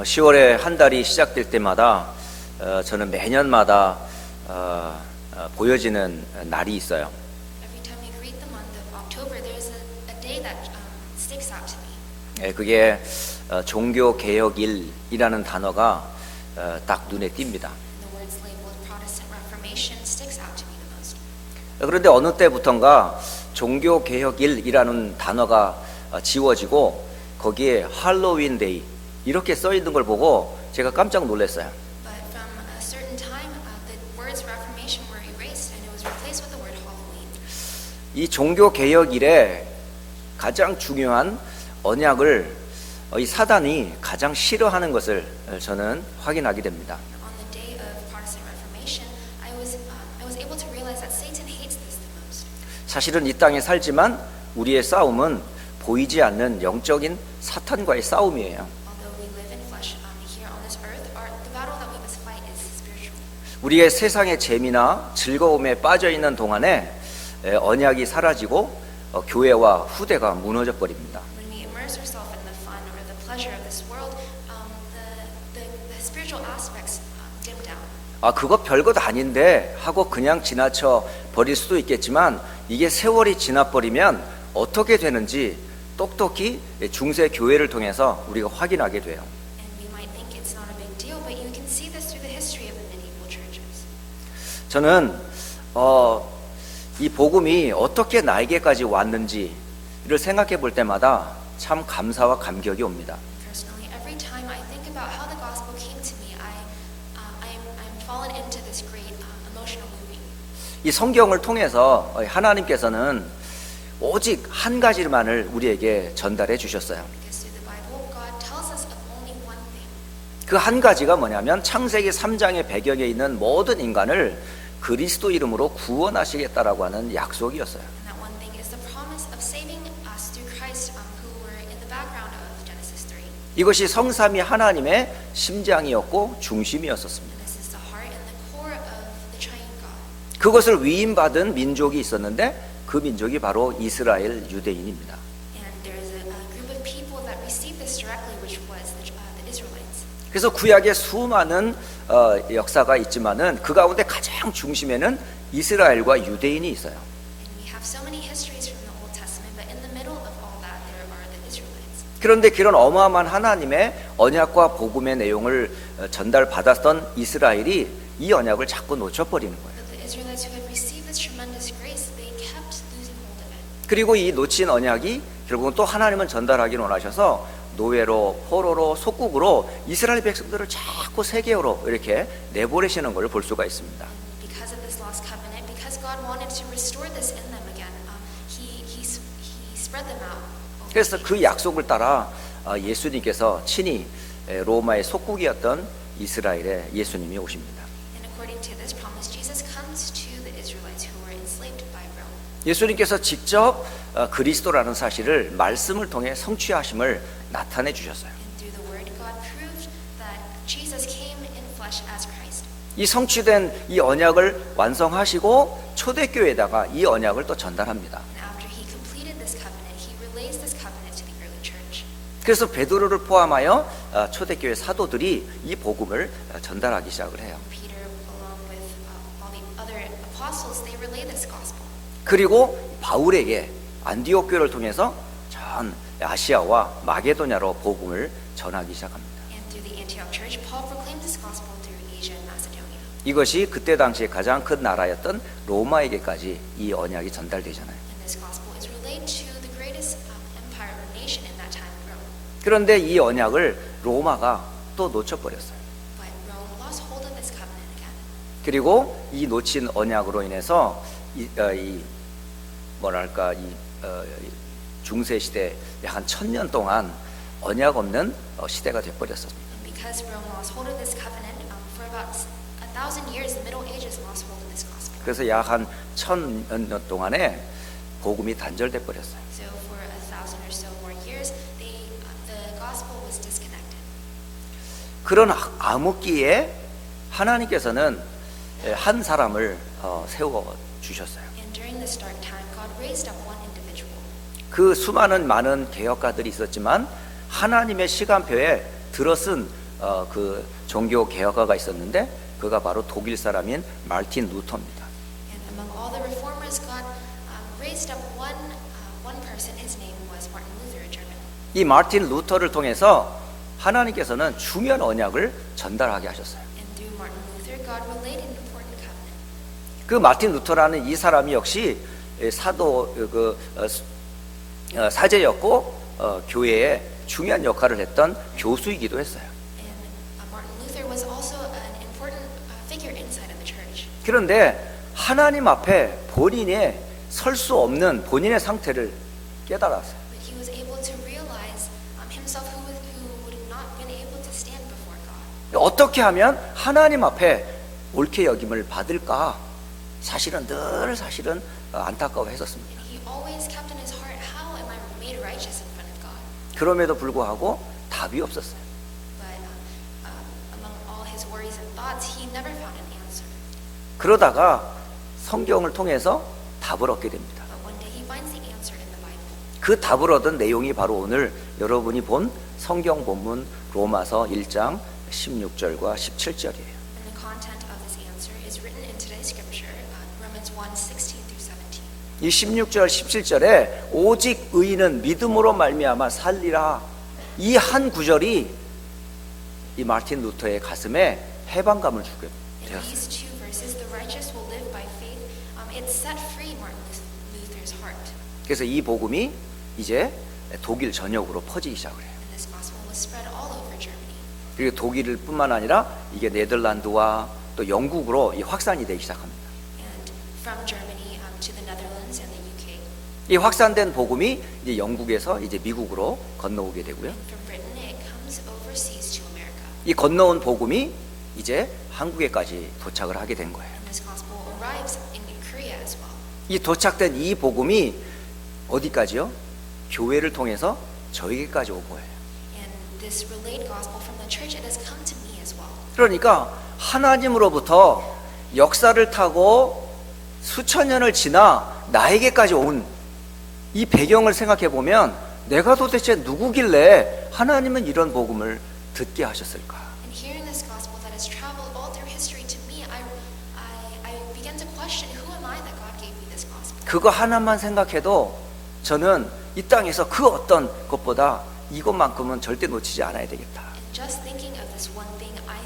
10월에 한 달이 시작될 때마다 저는 매년마다 보여지는 날이 있어요. Every time we greet the month of October, there's a day that sticks out to me. 그게 종교개혁일이라는 단어가 딱 눈에 띕니다. The words labeled Protestant Reformation sticks out to me the most. 그런데 어느 때부턴가 종교개혁일이라는 단어가 지워지고 거기에 할로윈 데이 이렇게 써 있는 걸 보고 제가 깜짝 놀랐어요. But from a certain time, the words Reformation were erased and it was replaced with the word Halloween. 이 종교개혁일에 가장 중요한 언약을 이 사단이 가장 싫어하는 것을 저는 확인하게 됩니다. On the day of Protestant Reformation, I was able to realize that Satan hates this the most. 사실은 이 땅에 살지만 우리의 싸움은 보이지 않는 영적인 사탄과의 싸움이에요. Although we live in flesh here on this earth, the battle that we must fight is spiritual. 우리의 세상의 재미나 즐거움에 빠져 있는 동안에 언약이 사라지고 교회와 후대가 무너져 버립니다. When we immerse ourselves in the fun or the pleasure of this world, the spiritual aspects dim down. 그거 별것 아닌데 하고 그냥 지나쳐 버릴 수도 있겠지만 이게 세월이 지나 버리면 어떻게 되는지 똑똑히 중세 교회를 통해서 우리가 확인하게 돼요. And we might think it's not a big deal, but you can see this through the history of the medieval churches. 저는 이 복음이 어떻게 나에게까지 왔는지를 생각해 볼 때마다 참 감사와 감격이 옵니다. Personally, every time I think about how the gospel came to me, I'm fallen into this great emotional movie. 이 성경을 통해서 하나님께서는 오직 한 가지만을 우리에게 전달해 주셨어요. Because through the Bible, God tells us of only one thing. 그 한 가지가 뭐냐면 창세기 3장의 배경에 있는 모든 인간을 그리스도 이름으로 구원하시겠다라고 하는 약속이었어요. And that one thing is the promise of saving us through Christ, who were in the background of Genesis 3. 이것이 성삼위 하나님의 심장이었고 중심이었었습니다. And this is the heart and the core of the triune God. 그것을 위임받은 민족이 있었는데 그 민족이 바로 이스라엘 유대인입니다. And there is a group of people that received this directly, which was the Israelites. 그래서 구약에 수많은 역사가 있지만은 그 가운데 가장 중심에는 이스라엘과 유대인이 있어요. And we have so many histories from the Old Testament, but in the middle of all that, there are the Israelites. 그런데 그런 어마어마한 하나님의 언약과 복음의 내용을 전달받았던 이스라엘이 이 언약을 자꾸 놓쳐버리는 거예요. But the Israelites who had received this tremendous grace, they kept losing hold of it. 그리고 이 놓친 언약이 결국은 또 하나님은 전달하기를 원하셔서 노예로 포로로 속국으로 이스라엘 백성들을 자꾸 세계로 이렇게 내보내시는 걸 볼 수가 있습니다. Because of this lost covenant, because God wanted to restore this in them again, He spread them out. 그래서 그 약속을 따라 예수님께서 친히 로마의 속국이었던 이스라엘에 예수님이 오십니다. And according to this promise, Jesus comes to the Israelites who were enslaved by Rome. 예수님께서 직접 그리스도라는 사실을 말씀을 통해 성취하심을 나타내 주셨어요. And through the word, God proved that Jesus came in flesh as Christ. 이 성취된 이 언약을 완성하시고 초대교회에다가 이 언약을 또 전달합니다. And after He completed this covenant, He relays this covenant to the early church. 그래서 베드로를 포함하여 초대교회 사도들이 이 복음을 전달하기 시작을 해요. Peter, along with all the other apostles, they relay this gospel. 그리고 바울에게 안디옥 교회를 통해서 전 아시아와 마게도냐로 복음을 전하기 시작합니다. And through the Antioch church, Paul proclaimed this gospel through Asia and Macedonia. 이것이 그때 당시에 가장 큰 나라였던 로마에게까지 이 언약이 전달되잖아요. And this gospel is relayed to the greatest empire or nation in that time, Rome. 그런데 이 언약을 로마가 또 놓쳐버렸어요. But Rome lost hold of this covenant again. 그리고 이 놓친 언약으로 인해서 중세 시대 약 한 1000년 동안 언약 없는 시대가 돼버렸습니다. And because Rome lost hold of this covenant, for about 1,000 years, the Middle Ages lost hold of this gospel. 그래서 약 한 1000년 동안에 복음이 단절돼 버렸어요. So for 1,000 or so more years, the gospel was disconnected. 그런 암흑기에 하나님께서는 한 사람을 세워 주셨어요. And during this dark time, God raised up one individual. 그 수많은 많은 개혁가들이 있었지만 하나님의 시간표에 들어선 그 종교 개혁가가 있었는데 그가 바로 독일 사람인 마르틴 루터입니다. And among all the reformers, God raised up one person. His name was Martin Luther, a German. 이 마르틴 루터를 통해서 하나님께서는 중요한 언약을 전달하게 하셨어요. And through Martin Luther, God relayed an important covenant. 그 마르틴 루터라는 이 사람이 역시 사도 사제였고 교회에 중요한 역할을 했던 교수이기도 했어요. And Martin Luther was also an important figure inside of the church. 그런데 하나님 앞에 본인의 설 수 없는 본인의 상태를 깨달았어요. But he was able to realize himself who would not been able to stand before God. 어떻게 하면 하나님 앞에 옳게 여김을 받을까? 사실은 안타까워했었습니다. And he always kept in his heart, how am I made righteous in front of God? 그럼에도 불구하고 답이 없었어요. But among all his worries and thoughts, he never found an answer. 그러다가 성경을 통해서 답을 얻게 됩니다. But one day he finds the answer in the Bible. 그 답을 얻은 내용이 바로 오늘 여러분이 본 성경 본문 로마서 1장 16절과 17절이에요. And the content of this answer is written in today's scripture, Romans 1:16 through 17. 이 16절 17절에 오직 의인은 믿음으로 말미암아 살리라, 이 한 구절이 이 마르틴 루터의 가슴에 해방감을 주게 In 되었어요. these two verses, the righteous will live by faith. It set free Martin Luther's heart. 그래서 이 복음이 이제 독일 전역으로 퍼지기 시작을 해요. And this gospel was spread all over Germany. 그리고 독일뿐만 아니라 이게 네덜란드와 또 영국으로 이 확산이 되기 시작합니다. And from Germany to the Netherlands and the UK. 이 확산된 복음이 이제 영국에서 이제 미국으로 건너오게 되고요. And from Britain, it comes overseas to America. 이 건너온 복음이 이제 한국에까지 도착을 하게 된 거예요. And this gospel arrives in Korea as well. 이 도착된 이 복음이 어디까지요? 교회를 통해서 저에게까지 온 거예요. And this relayed gospel from the church, it has come to me as well. 그러니까 하나님으로부터 역사를 타고 수천 년을 지나 나에게까지 온 이 배경을 생각해 보면 내가 도대체 누구길래 하나님은 이런 복음을 듣게 하셨을까? And hearing this gospel that has traveled all through history to me, I began to question, who am I that God gave me this gospel? 그거 하나만 생각해도 저는 이 땅에서 그 어떤 것보다 이것만큼은 절대 놓치지 않아야 되겠다. And just thinking of this one thing, I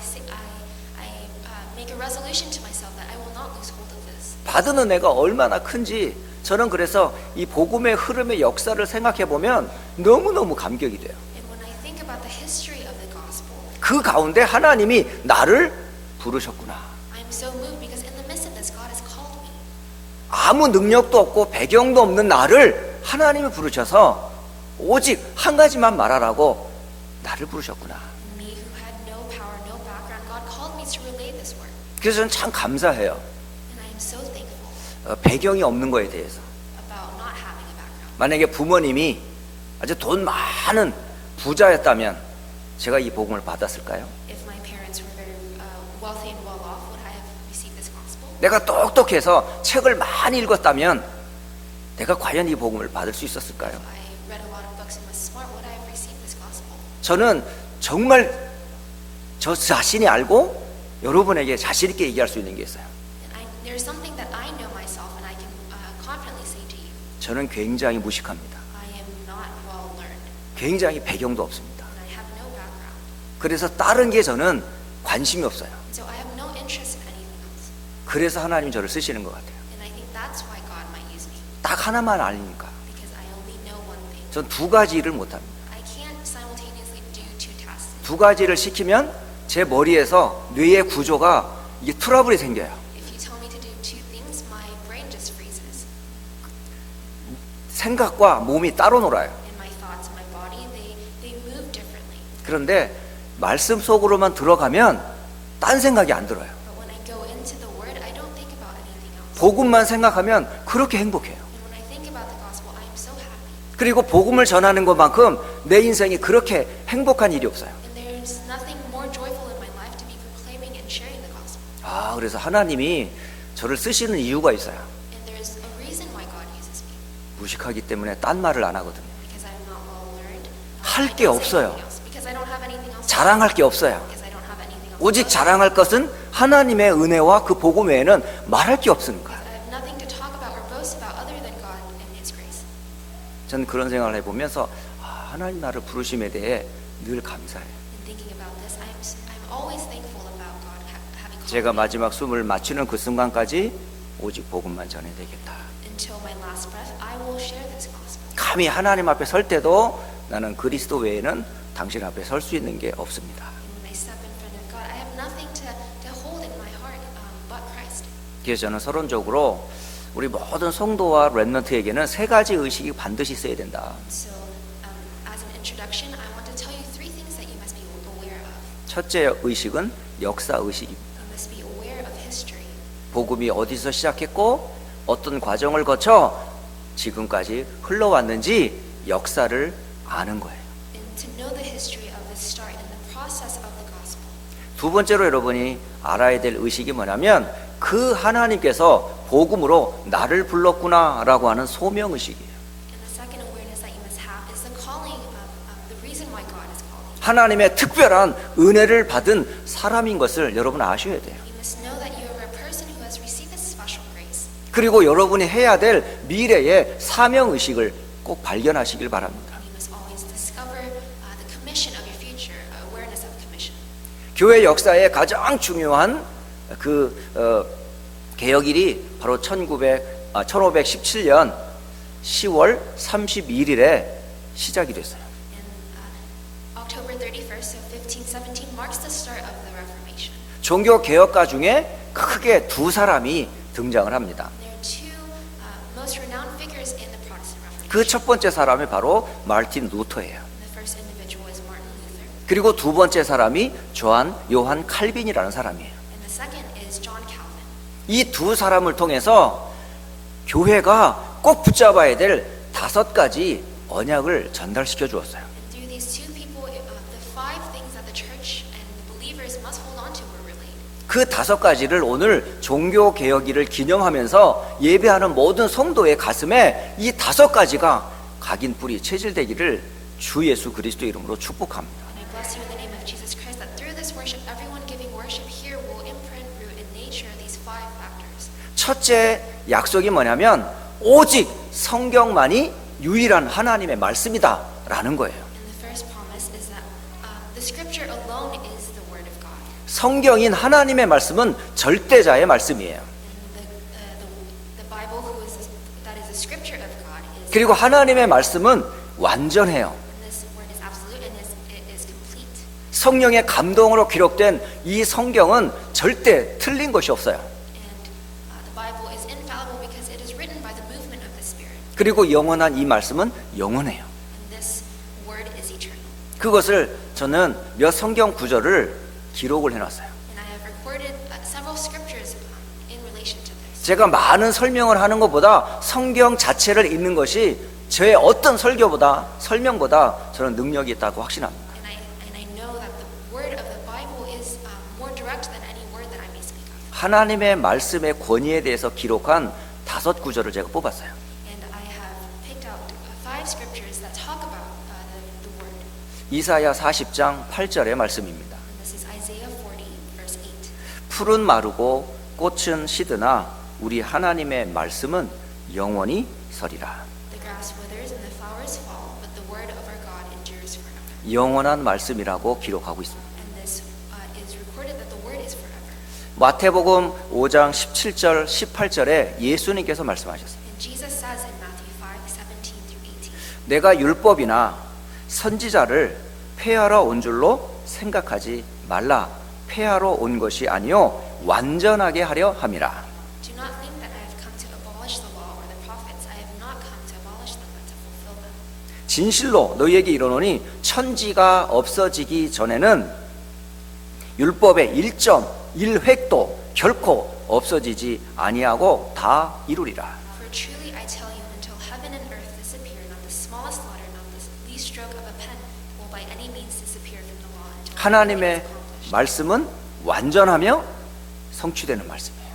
make a resolution to myself that I will not lose hold of this. 받은 은혜가 얼마나 큰지 저는 그래서 이 복음의 흐름의 역사를 생각해 보면 너무너무 감격이 돼요. And when I think about the history of the gospel, 그 가운데 하나님이 나를 부르셨구나. I am so moved because in the midst of this, God has called me. 아무 능력도 없고 배경도 없는 나를 하나님이 부르셔서 오직 한 가지만 말하라고 나를 부르셨구나. And me who had no power, no background, God called me to relay this word. 그래서 저는 참 감사해요. And I am so thankful 배경이 없는 거에 대해서. about not having a background. 만약에 부모님이 아주 돈 많은 부자였다면 제가 이 복음을 받았을까요? If my parents were very wealthy and well off, would I have received this gospel? 내가 똑똑해서 책을 많이 읽었다면 내가 과연 이 복음을 받을 수 있었을까요? If I read a lot of books and was smart, would I have received this gospel? 저는 정말 저 자신이 알고 여러분에게 자신 있게 얘기할 수 있는 게 있어요. And there's something that I know myself and I can confidently say to you. 저는 굉장히 무식합니다. I am not well learned 굉장히 배경도 없습니다. and I have no background. 그래서 다른 게 저는 관심이 없어요. So I have no interest in anything else. 그래서 하나님이 저를 쓰시는 것 같아요. And I think that's why God might use me. 딱 하나만 아니니까. Because I only know one thing. 전 두 가지 일을 못합니다. I can't simultaneously do two tasks. 두 가지를 시키면 제 머리에서 뇌의 구조가 이게 트러블이 생겨요. If you tell me to do two things, my brain just freezes. 생각과 몸이 따로 놀아요. And my thoughts and my body, they move differently. 그런데 말씀 속으로만 들어가면 딴 생각이 안 들어요. But when I go into the Word, I don't think about anything else. 복음만 생각하면 그렇게 행복해요. And when I think about the gospel, I am so happy. 그리고 복음을 전하는 것만큼 내 인생이 그렇게 행복한 일이 없어요. And there's nothing more joyful in my life to be proclaiming and sharing the gospel. 아, 그래서 하나님이 저를 쓰시는 이유가 있어요. And there's a reason why God uses me. 무식하기 때문에 딴 말을 안 하거든요. Because I'm not well learned. 할 I 게 don't say 없어요. anything else. Because I don't have anything else. 자랑할 게 없어요. because I don't have anything else. 오직 자랑할 것은 하나님의 은혜와 그 복음 외에는 말할 게 없는 거예요. I have nothing to talk about or boast about other than God and His grace. 저는 그런 생각을 해보면서 하나님 나를 부르심에 대해 늘 감사해요. In thinking about this, I'm always thankful about God having called 제가 me. 마지막 숨을 마치는 그 순간까지 오직 복음만 전해야 되겠다. Until my last breath, I will share this gospel. 감히 하나님 앞에 설 때도 나는 그리스도 외에는 당신 앞에 설 수 있는 게 없습니다. And when I step in front of God, I have nothing to hold in my heart but Christ. 그래서 저는 서론적으로 우리 모든 성도와 렘넌트에게는 세 가지 의식이 반드시 있어야 된다. So, as an introduction, I want to tell you three things that you must be aware of. 첫째 의식은 역사 의식입니다. You must be aware of history. 복음이 어디서 시작했고 어떤 과정을 거쳐 지금까지 흘러왔는지 역사를 아는 거예요. And to know the history of the start and the process of the gospel. 두 번째로 여러분이 알아야 될 의식이 뭐냐면 그 하나님께서 복음으로 나를 불렀구나라고 하는 소명 의식이에요. And the second awareness that you must have is the calling of the reason why God is calling you. 하나님의 특별한 은혜를 받은 사람인 것을 여러분 아셔야 돼요. You must know that you are a person who has received this special grace. 그리고 여러분이 해야 될 미래의 사명 의식을 꼭 발견하시길 바랍니다. You must always discover the commission of your future, awareness of commission. 교회 역사의 가장 중요한 개혁일이 바로 1517년 10월 31일에 시작이 됐어요. And October 31st, so 1517, marks the start of the Reformation. 종교 개혁가 중에 크게 두 사람이 등장을 합니다. There are two most renowned figures in the Protestant Reformation. 그 첫 번째 사람이 바로 마르틴 루터예요. The first individual is Martin Luther, 그리고 두 번째 사람이 요한 칼빈이라는 사람이에요. and the second is John Calvin. 이 두 사람을 통해서 교회가 꼭 붙잡아야 될 5가지 언약을 전달시켜 주었어요. And through these two people, the five things that the church and the believers must hold on to were relayed. 그 5가지를 오늘 종교 개혁일을 기념하면서 예배하는 모든 성도의 가슴에 이 5가지가 각인 뿌리 체질되기를 주 예수 그리스도 이름으로 축복합니다. And I bless you in the name of Jesus Christ that through this worship, everyone giving worship here will imprint, root, and nature these five factors. 첫째 약속이 뭐냐면 오직 성경만이 유일한 하나님의 말씀이다라는 거예요. And the first promise is that the scripture alone is the word of God. 성경인 하나님의 말씀은 절대자의 말씀이에요. And the Bible, that is the scripture of God, is 그리고 하나님의 말씀은 완전해요. and this word is absolute and it is complete. 성령의 감동으로 기록된 이 성경은 절대 틀린 것이 없어요. And the Bible is infallible because it is written by the movement of the Spirit. 그리고 영원한 이 말씀은 영원해요. And this word is eternal. 그것을 저는 몇 성경 구절을 기록을 해놨어요. And I have recorded several scriptures in relation to this. 제가 많은 설명을 하는 것보다 성경 자체를 읽는 것이 제 어떤 설명보다 저는 능력이 있다고 확신합니다. And I know that the word of the Bible is more direct than any word that I may speak of. 하나님의 말씀의 권위에 대해서 기록한 5구절을 제가 뽑았어요. And I have picked out five scriptures that talk about the word. 이사야 40장 8절의 말씀입니다. And this is Isaiah 40, verse 8. 풀은 마르고 꽃은 시드나 우리 하나님의 말씀은 영원히 서리라. The grass withers and the flowers fall, but the word of our God endures forever. 영원한 말씀이라고 기록하고 있습니다. And this is recorded that the word is forever. 마태복음 5장 17절 18절에 예수님께서 말씀하셨어요. And Jesus says in Matthew 5:17-18, 내가 율법이나 선지자를 폐하러 온 줄로 생각하지 말라. 폐하러 온 것이 아니요 완전하게 하려 함이라. do not think that I have come to abolish the law or the prophets. I have not come to abolish them, but to fulfill them. 진실로 너희에게 이르노니 천지가 없어지기 전에는 율법의 1.1획도 결코 없어지지 아니하고 다 이루리라. For truly I tell you, until heaven and earth disappear, not the smallest letter, not the least stroke of a pen will by any means disappear from the law until 하나님의 everything is accomplished. 말씀은 완전하며 성취되는 말씀이에요.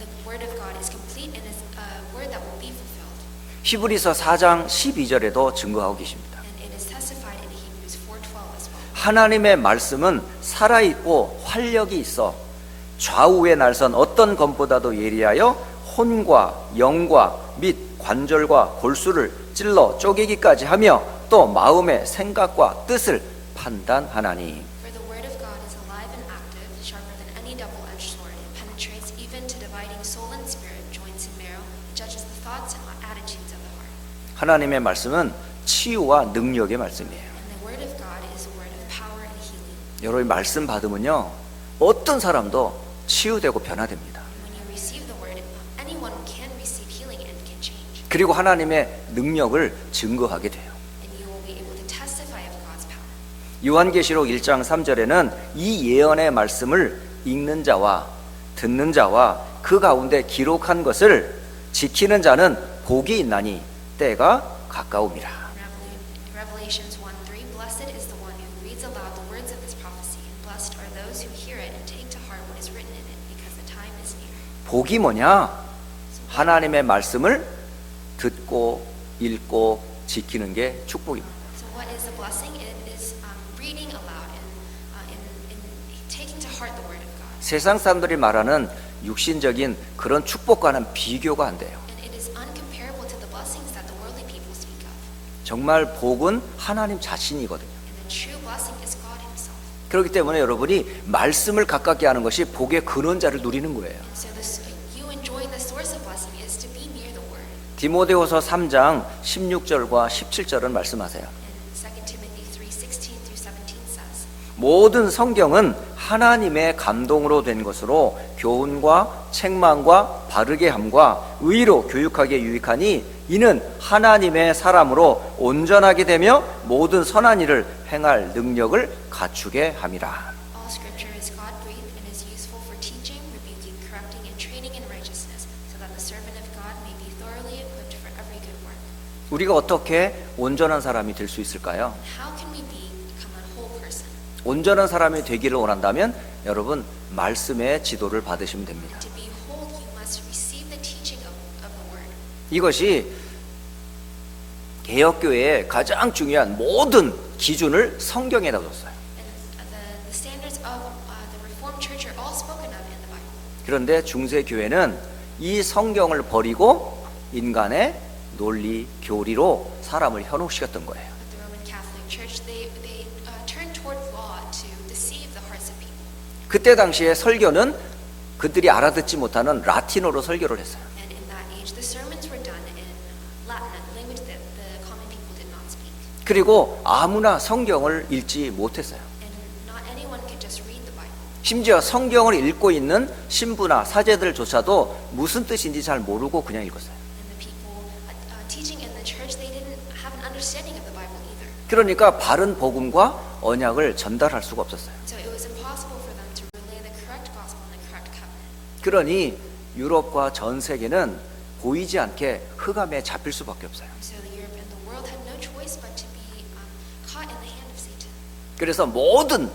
The word of God is complete and is a word that will be fulfilled. 히브리서 4장 12절에도 증거하고 계십니다. And it is testified in Hebrews Hebrews 4:12 as well. 하나님의 말씀은 살아있고 활력이 있어 좌우에 날선 어떤 검보다도 예리하여 혼과 영과 및 관절과 골수를 찔러 쪼개기까지 하며 또 마음의 생각과 뜻을 판단하나니. For the word of God is alive and active, sharper than any double-edged sword. It penetrates even to dividing soul and spirit, joints and marrow. It judges the thoughts and attitudes of the heart. 하나님의 말씀은 치유와 능력의 말씀이에요. And the word of God is a word of power and healing. 여러분이 말씀 받으면요, 어떤 사람도 치유되고 변화됩니다. When you receive the word, anyone can receive healing and can change. 그리고 하나님의 능력을 증거하게 돼요. And you will be able to testify of God's power. 요한계시록 1장 3절에는 이 예언의 말씀을 읽는 자와 듣는 자와 그 가운데 기록한 것을 지키는 자는 복이 있나니 때가 가까움이라. In Revelations 1:3, blessed is the one who reads aloud the words of this prophecy, and blessed are those who hear it and take to heart what is written in it, because the time is near. 복이 뭐냐? 하나님의 말씀을 듣고 읽고 지키는 게 축복입니다. So what is the blessing? It is reading aloud and in taking to heart the word of God. 세상 사람들이 말하는 육신적인 그런 축복과는 비교가 안 돼요. And it is uncomparable to the blessings that the worldly people speak of. 정말 복은 하나님 자신이거든요. And the true blessing is God himself. 그렇기 때문에 여러분이 말씀을 가깝게 하는 것이 복의 근원자를 누리는 거예요. And so you enjoying the source of blessing is to be near the word. 디모데후서 3장 16절과 17절은 말씀하세요. And 2 Timothy 3:16 through 17 says, 모든 성경은 하나님의 감동으로 된 것으로 교훈과 책망과 바르게 함과 의로 교육하기에 유익하니 이는 하나님의 사람으로 온전하게 되며 모든 선한 일을 행할 능력을 갖추게 함이라. all scripture is God-breathed and is useful for teaching, rebuking, correcting, and training in righteousness, so that the servant of God may be thoroughly equipped for every good work. 우리가 어떻게 온전한 사람이 될 수 있을까요? How can we become a whole person? 온전한 사람이 되기를 원한다면 여러분 말씀의 지도를 받으시면 됩니다. To be whole, you must receive the teaching of the word. 이것이 개혁교회의 가장 중요한 모든 기준을 성경에 놔뒀어요. And the standards of the Reformed Church are all spoken of in the Bible. 그런데 중세교회는 이 성경을 버리고 인간의 논리, 교리로 사람을 현혹시켰던 거예요. But the Roman Catholic Church, they turned toward law to deceive the hearts of people. 그때 당시에 설교는 그들이 알아듣지 못하는 라틴어로 설교를 했어요. And in that age, the sermons were done in Latin, a language that the common people did not speak. 그리고 아무나 성경을 읽지 못했어요. And not anyone could just read the Bible. 심지어 성경을 읽고 있는 신부나 사제들조차도 무슨 뜻인지 잘 모르고 그냥 읽었어요. And the people teaching in the church, they didn't have an understanding of the Bible either. 그러니까 바른 복음과 언약을 전달할 수가 없었어요. So it was impossible for them to relay the correct gospel and the correct covenant. 그러니 유럽과 전 세계는 보이지 않게 흑암에 잡힐 수밖에 없어요. So Europe and the world had no choice but to be caught in the hand of Satan. 그래서 모든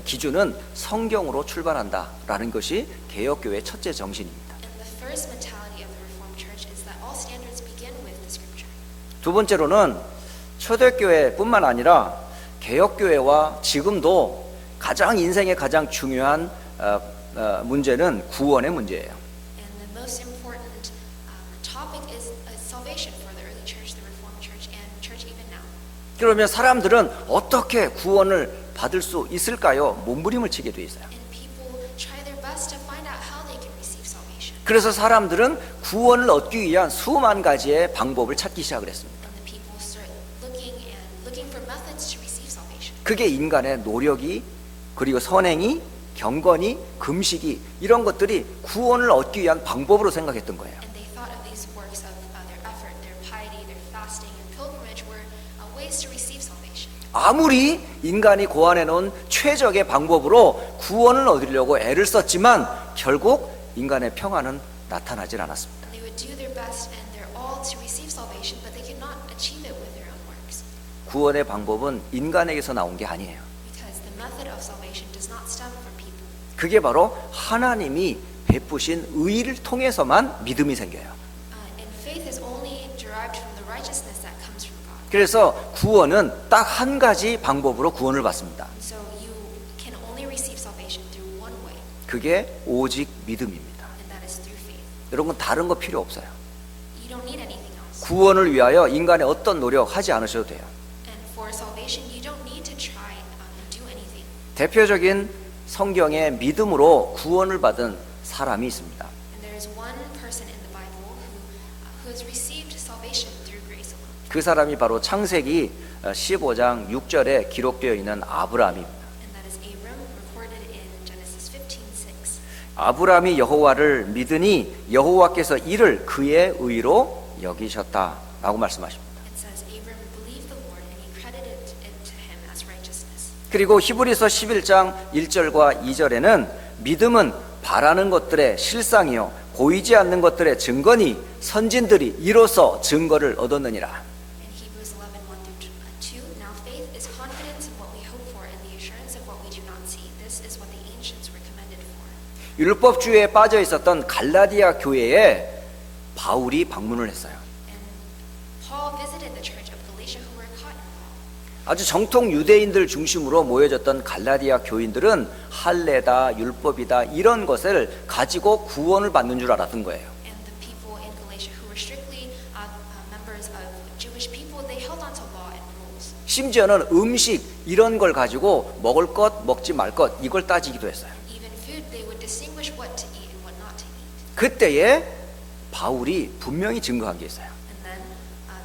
기준은 성경으로 출발한다라는 것이 개혁교회의 첫째 정신입니다. And the first mentality of the Reformed Church is that all standards begin with the Scripture. 두 번째로는 초대교회뿐만 아니라 개혁교회와 지금도 가장 인생의 가장 중요한 문제는 구원의 문제예요. And the most important topic is salvation for the early church, the Reformed Church, and church even now. 그러면 사람들은 어떻게 구원을 받을 수 있을까요? 몸부림을 치게 돼 있어요. And people try their best to find out how they can receive salvation. 그래서 사람들은 구원을 얻기 위한 수만 가지의 방법을 찾기 시작을 했습니다. And the people start looking for methods to receive salvation. 그게 인간의 노력이 그리고 선행이 경건이 금식이 이런 것들이 구원을 얻기 위한 방법으로 생각했던 거예요. And they thought of these works of their effort, their piety, their fasting, and pilgrimage were ways to receive salvation. 아무리 인간이 고안해 놓은 최적의 방법으로 구원을 얻으려고 애를 썼지만 결국 인간의 평안은 나타나질 않았습니다. They would do their best and their all to receive salvation, but they could not achieve it with their own works. 구원의 방법은 인간에게서 나온 게 아니에요. Because the method of salvation does not stem from people. 그게 바로 하나님이 베푸신 의를 통해서만 믿음이 생겨요. And faith is only derived from the righteousness that comes from God. 그래서 구원은 딱 한 가지 방법으로 구원을 받습니다. And so you can only receive salvation through one way, 그게 오직 믿음입니다. and that is through faith. 여러분 다른 거 필요 없어요. You don't need anything else. 구원을 위하여 인간의 어떤 노력 하지 않으셔도 돼요. And for salvation, you don't need to try and do anything. 대표적인 성경의 믿음으로 구원을 받은 사람이 있습니다. And there is one person in the Bible who has received salvation through grace alone. 그 사람이 바로 창세기 15장 6절에 기록되어 있는 아브라함입니다. And that is Abram, recorded in Genesis 15:6. 아브라함이 여호와를 믿으니 여호와께서 이를 그의 의로 여기셨다라고 말씀하십니다. It says Abram believed the Lord and he credited it to him as righteousness. 그리고 히브리서 11장 1절과 2절에는 믿음은 바라는 것들의 실상이요 보이지 않는 것들의 증거니 선진들이 이로써 증거를 얻었느니라. In Hebrews 11:1-2, now faith is confidence in what we hope for and the assurance of what we do not see. This is what the ancients were commended for. 율법주의에 빠져 있었던 갈라디아 교회에 바울이 방문을 했어요. And Paul visited the church of Galatia who were caught in law. 아주 정통 유대인들 중심으로 모여졌던 갈라디아 교인들은 할례다, 율법이다 이런 것을 가지고 구원을 받는 줄 알았던 거예요. And the people in Galatia who were strictly members of Jewish people, they held on to law and rules. 심지어는 음식 이런 걸 가지고 먹을 것, 먹지 말 것 이걸 따지기도 했어요. Even food, they would distinguish what to eat and what not to eat. 그때에 바울이 분명히 증거한 게 있어요. And then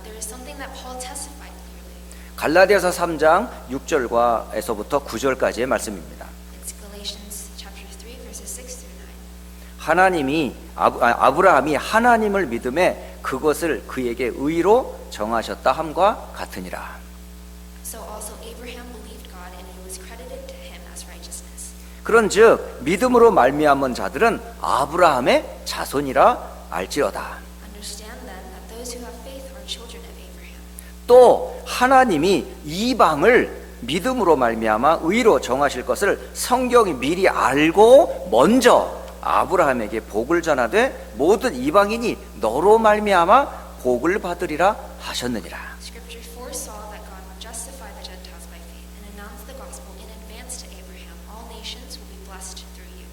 there is something that Paul testified clearly. 갈라디아서 3장 6절에서부터 9절까지의 말씀입니다. It's Galatians chapter 3 verses 6-9. 하나님이 아브라함이 하나님을 믿음에 그것을 그에게 의로 정하셨다 함과 같으니라. So also Abraham believed God and it was credited to him as righteousness. 그런즉 믿음으로 말미암은 자들은 아브라함의 자손이라 알지어다. Understand then that those who have faith are children of Abraham. 또 하나님이 이방을 믿음으로 말미암아 의로 정하실 것을 성경이 미리 알고 먼저 아브라함에게 복을 전하되 모든 이방인이 너로 말미암아 복을 받으리라 하셨느니라. Scripture foresaw that God would justify the Gentiles by faith and announce the gospel in advance to Abraham. All nations will be blessed through you.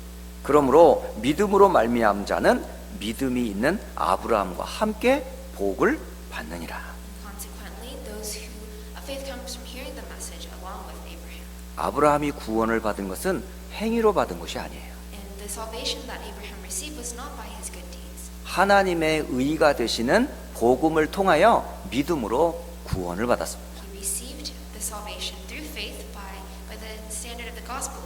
그러므로 믿음으로 말미암은 자는 믿음이 있는 아브라함과 함께 복을 받느니라. And consequently, those who faith comes from hearing the message along with Abraham. 아브라함이 구원을 받은 것은 행위로 받은 것이 아니에요. And the salvation that Abraham received was not by his good deeds. 하나님의 의가 되시는 복음을 통하여 믿음으로 구원을 받았습니다. He received the salvation through faith by the standard of the gospel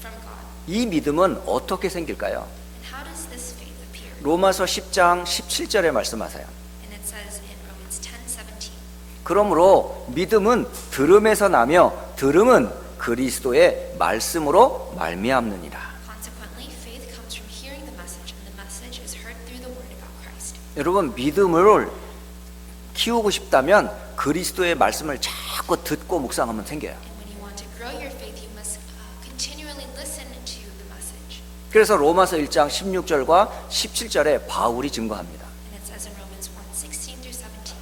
from God. 이 믿음은 어떻게 생길까요? And how does this faith appear? 로마서 10장 17절에 말씀하세요. And it says in Romans 10:17. 그러므로 믿음은 들음에서 나며 들음은 그리스도의 말씀으로 말미암느니라. Consequently, faith comes from hearing the message, and the message is heard through the word about Christ. 여러분 믿음을 키우고 싶다면 그리스도의 말씀을 자꾸 듣고 묵상하면 생겨요. And when you want to grow your faith, you must continually listen to the message. 그래서 로마서 1장 16절과 17절에 바울이 증거합니다. And it says in Romans 1:16-17.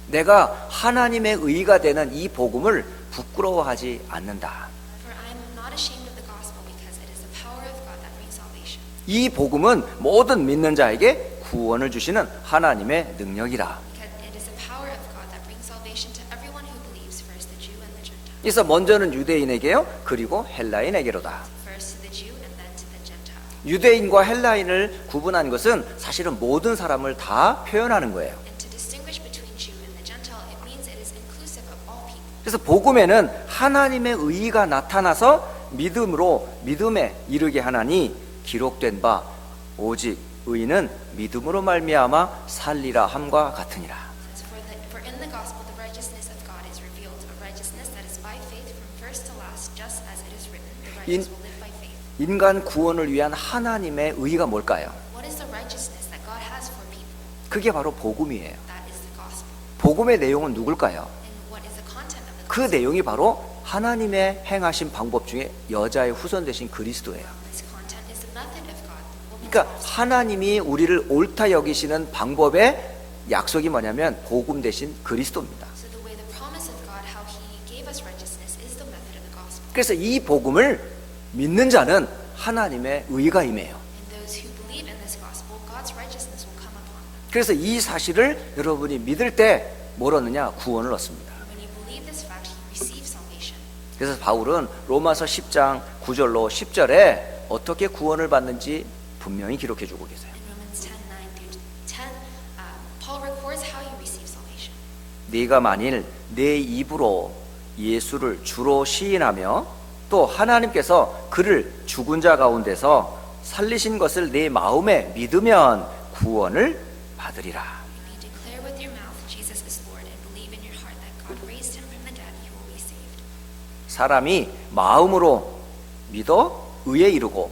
내가 하나님의 의가 되는 이 복음을 부끄러워하지 않는다. For I am not ashamed of the gospel because it is the power of God that brings salvation. 이 복음은 모든 믿는 자에게 구원을 주시는 하나님의 능력이라. Because it is the power of God that brings salvation to everyone who believes, first the Jew and the Gentile. 그래서 먼저는 유대인에게요, 그리고 헬라인에게로다. First to the Jew and then to the Gentile. 유대인과 헬라인을 구분한 것은 사실은 모든 사람을 다 표현하는 거예요. And to distinguish between Jew and the Gentile, it means it is inclusive of all people. 그래서 복음에는 하나님의 의가 나타나서 믿음에 이르게 하나니 기록된 바 오직 의는 믿음으로 말미암아 살리라 함과 같으니라. It says, For in the gospel the righteousness of God is revealed, a righteousness that is by faith from first to last, just as it is written, the righteous will live by faith. 인간 구원을 위한 하나님의 의가 뭘까요? What is the righteousness that God has for people? 그게 바로 복음이에요. That is the gospel. 복음의 내용은 누굴까요? And what is the content of the 그 gospel? 내용이 바로 하나님의 행하신 방법 중에 여자의 후손 되신 그리스도예요. This content is the method of God, the woman's 그러니까 gospel. 하나님이 우리를 옳다 여기시는 방법의 약속이 뭐냐면 복음 대신 그리스도입니다. So the way the is the method of the gospel. 그래서 이 복음을 믿는 자는 하나님의 의가 임해요. And those who believe in this gospel, God's righteousness will come upon them. 그래서 이 사실을 여러분이 믿을 때 뭘 얻느냐? 구원을 얻습니다. When you believe this fact, you receive salvation. 그래서 바울은 로마서 10장 9절로 10절에 어떻게 구원을 받는지 분명히 기록해 주고 계세요. In Romans 10:9 through 10, Paul records how you receive salvation. 네가 만일 내 입으로 예수를 주로 시인하며 또 하나님께서 그를 죽은 자 가운데서 살리신 것을 내 마음에 믿으면 구원을 받으리라. If you declare with your mouth Jesus is Lord and believe in your heart that God raised him from the dead, you will be saved. 사람이 마음으로 믿어 의에 이르고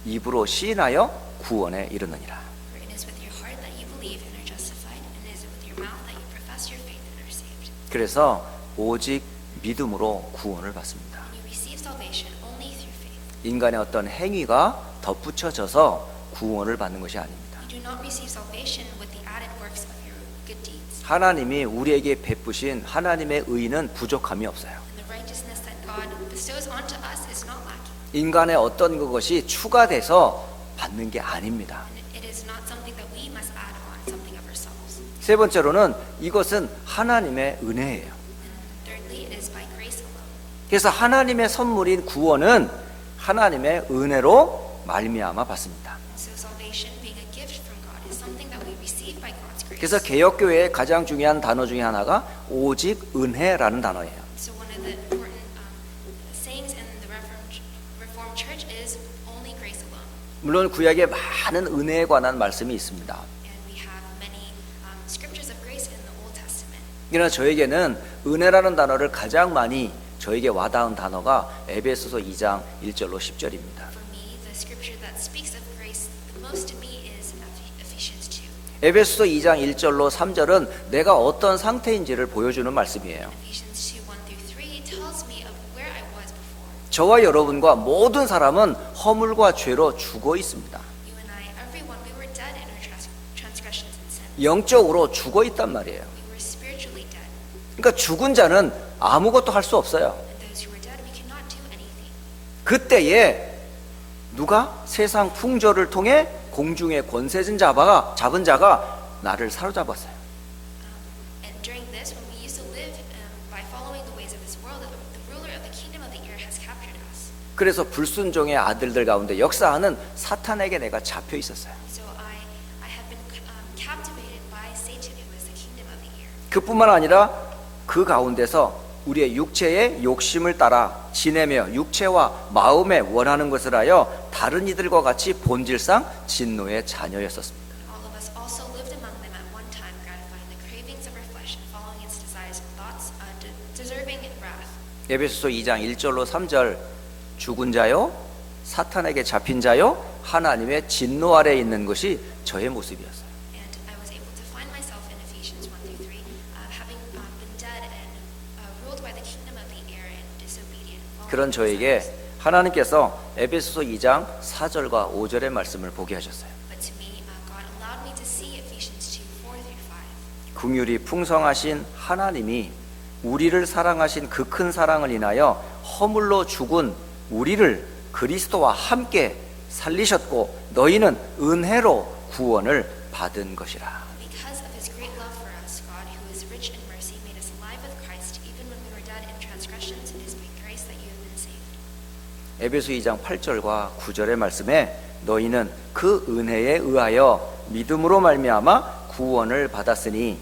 입으로 시인하여 구원에 이르느니라. For it is with your heart that you believe and are justified, and it is with your mouth that you profess your faith and are saved. 그래서 오직 믿음으로 구원을 받습니다. And you receive salvation only through faith. 인간의 어떤 행위가 덧붙여져서 구원을 받는 것이 아닙니다. You do not receive salvation with the added works of your good deeds. 하나님이 우리에게 베푸신 하나님의 의는 부족함이 없어요. And the righteousness that God bestows onto us is not lacking. 인간의 어떤 것이 추가돼서 받는 게 아닙니다. And it is not something that we must add on, something of ourselves. 세 번째로는 이것은 하나님의 은혜예요. And thirdly, it is by grace alone. 그래서 하나님의 선물인 구원은 하나님의 은혜로 말미암아 받습니다. And so salvation, being a gift from God, is something that we receive by God's grace. 그래서 개혁교회의 가장 중요한 단어 중에 하나가 오직 은혜라는 단어예요. So one of the important sayings in the Reformed Church is only grace alone. 물론 구약에 많은 은혜에 관한 말씀이 있습니다. And we have many scriptures of grace in the Old Testament. 그러나 저에게는 은혜라는 단어를 가장 많이 저에게 와닿은 단어가 에베소서 2장 1절로 10절입니다. For me, the scripture that speaks of grace the most to me is Ephesians 2. 에베소서 2장 1절로 3절은 내가 어떤 상태인지를 보여주는 말씀이에요. Ephesians 2, 1 through 3 tells me of where I was before. 저와 여러분과 모든 사람은 허물과 죄로 죽어 있습니다. You and I, everyone, we were dead in our transgressions and sins. 영적으로 죽어 있단 말이에요. We were spiritually dead. 그러니까 죽은 자는 아무것도 할 수 없어요. And those who were dead, we cannot do anything. 그때에 누가 세상 풍조를 통해 공중의 권세진 잡은 자가 나를 사로잡았어요. And during this, when we used to live by following the ways of this world, the ruler of the kingdom of the air has captured us. 그래서 불순종의 아들들 가운데 역사하는 사탄에게 내가 잡혀 있었어요. So I have been captivated by Satan, who is the kingdom of the air. 그뿐만 아니라 그 가운데서 우리의 육체의 욕심을 따라 지내며 육체와 마음에 원하는 것을 하여 다른 이들과 같이 본질상 진노의 자녀였었습니다. All of us also lived among them at one time, gratifying the cravings of our flesh and following its desires and thoughts, deserving wrath. 에베소서 2장 1절로 3절 죽은 자요 사탄에게 잡힌 자요 하나님의 진노 아래에 있는 것이 저의 모습이었어요. And I was able to find myself in Ephesians 1 through 3, having been dead and ruled by the kingdom of the air and disobedient. 그런 저에게 하나님께서 에베소서 2장 4절과 5절의 말씀을 보게 하셨어요. But to me, God allowed me to see Ephesians 2, 4 through 5. 긍휼이 풍성하신 하나님이 우리를 사랑하신 그 큰 사랑을 인하여 허물로 죽은 우리를 그리스도와 함께 살리셨고 너희는 은혜로 구원을 받은 것이라. Because of his great love for us, God, who is rich in mercy, made us alive with Christ, even when we were dead in transgressions. It is by grace that you have been saved. 에베소 2장 8절과 9절의 말씀에 너희는 그 은혜에 의하여 믿음으로 말미암아 구원을 받았으니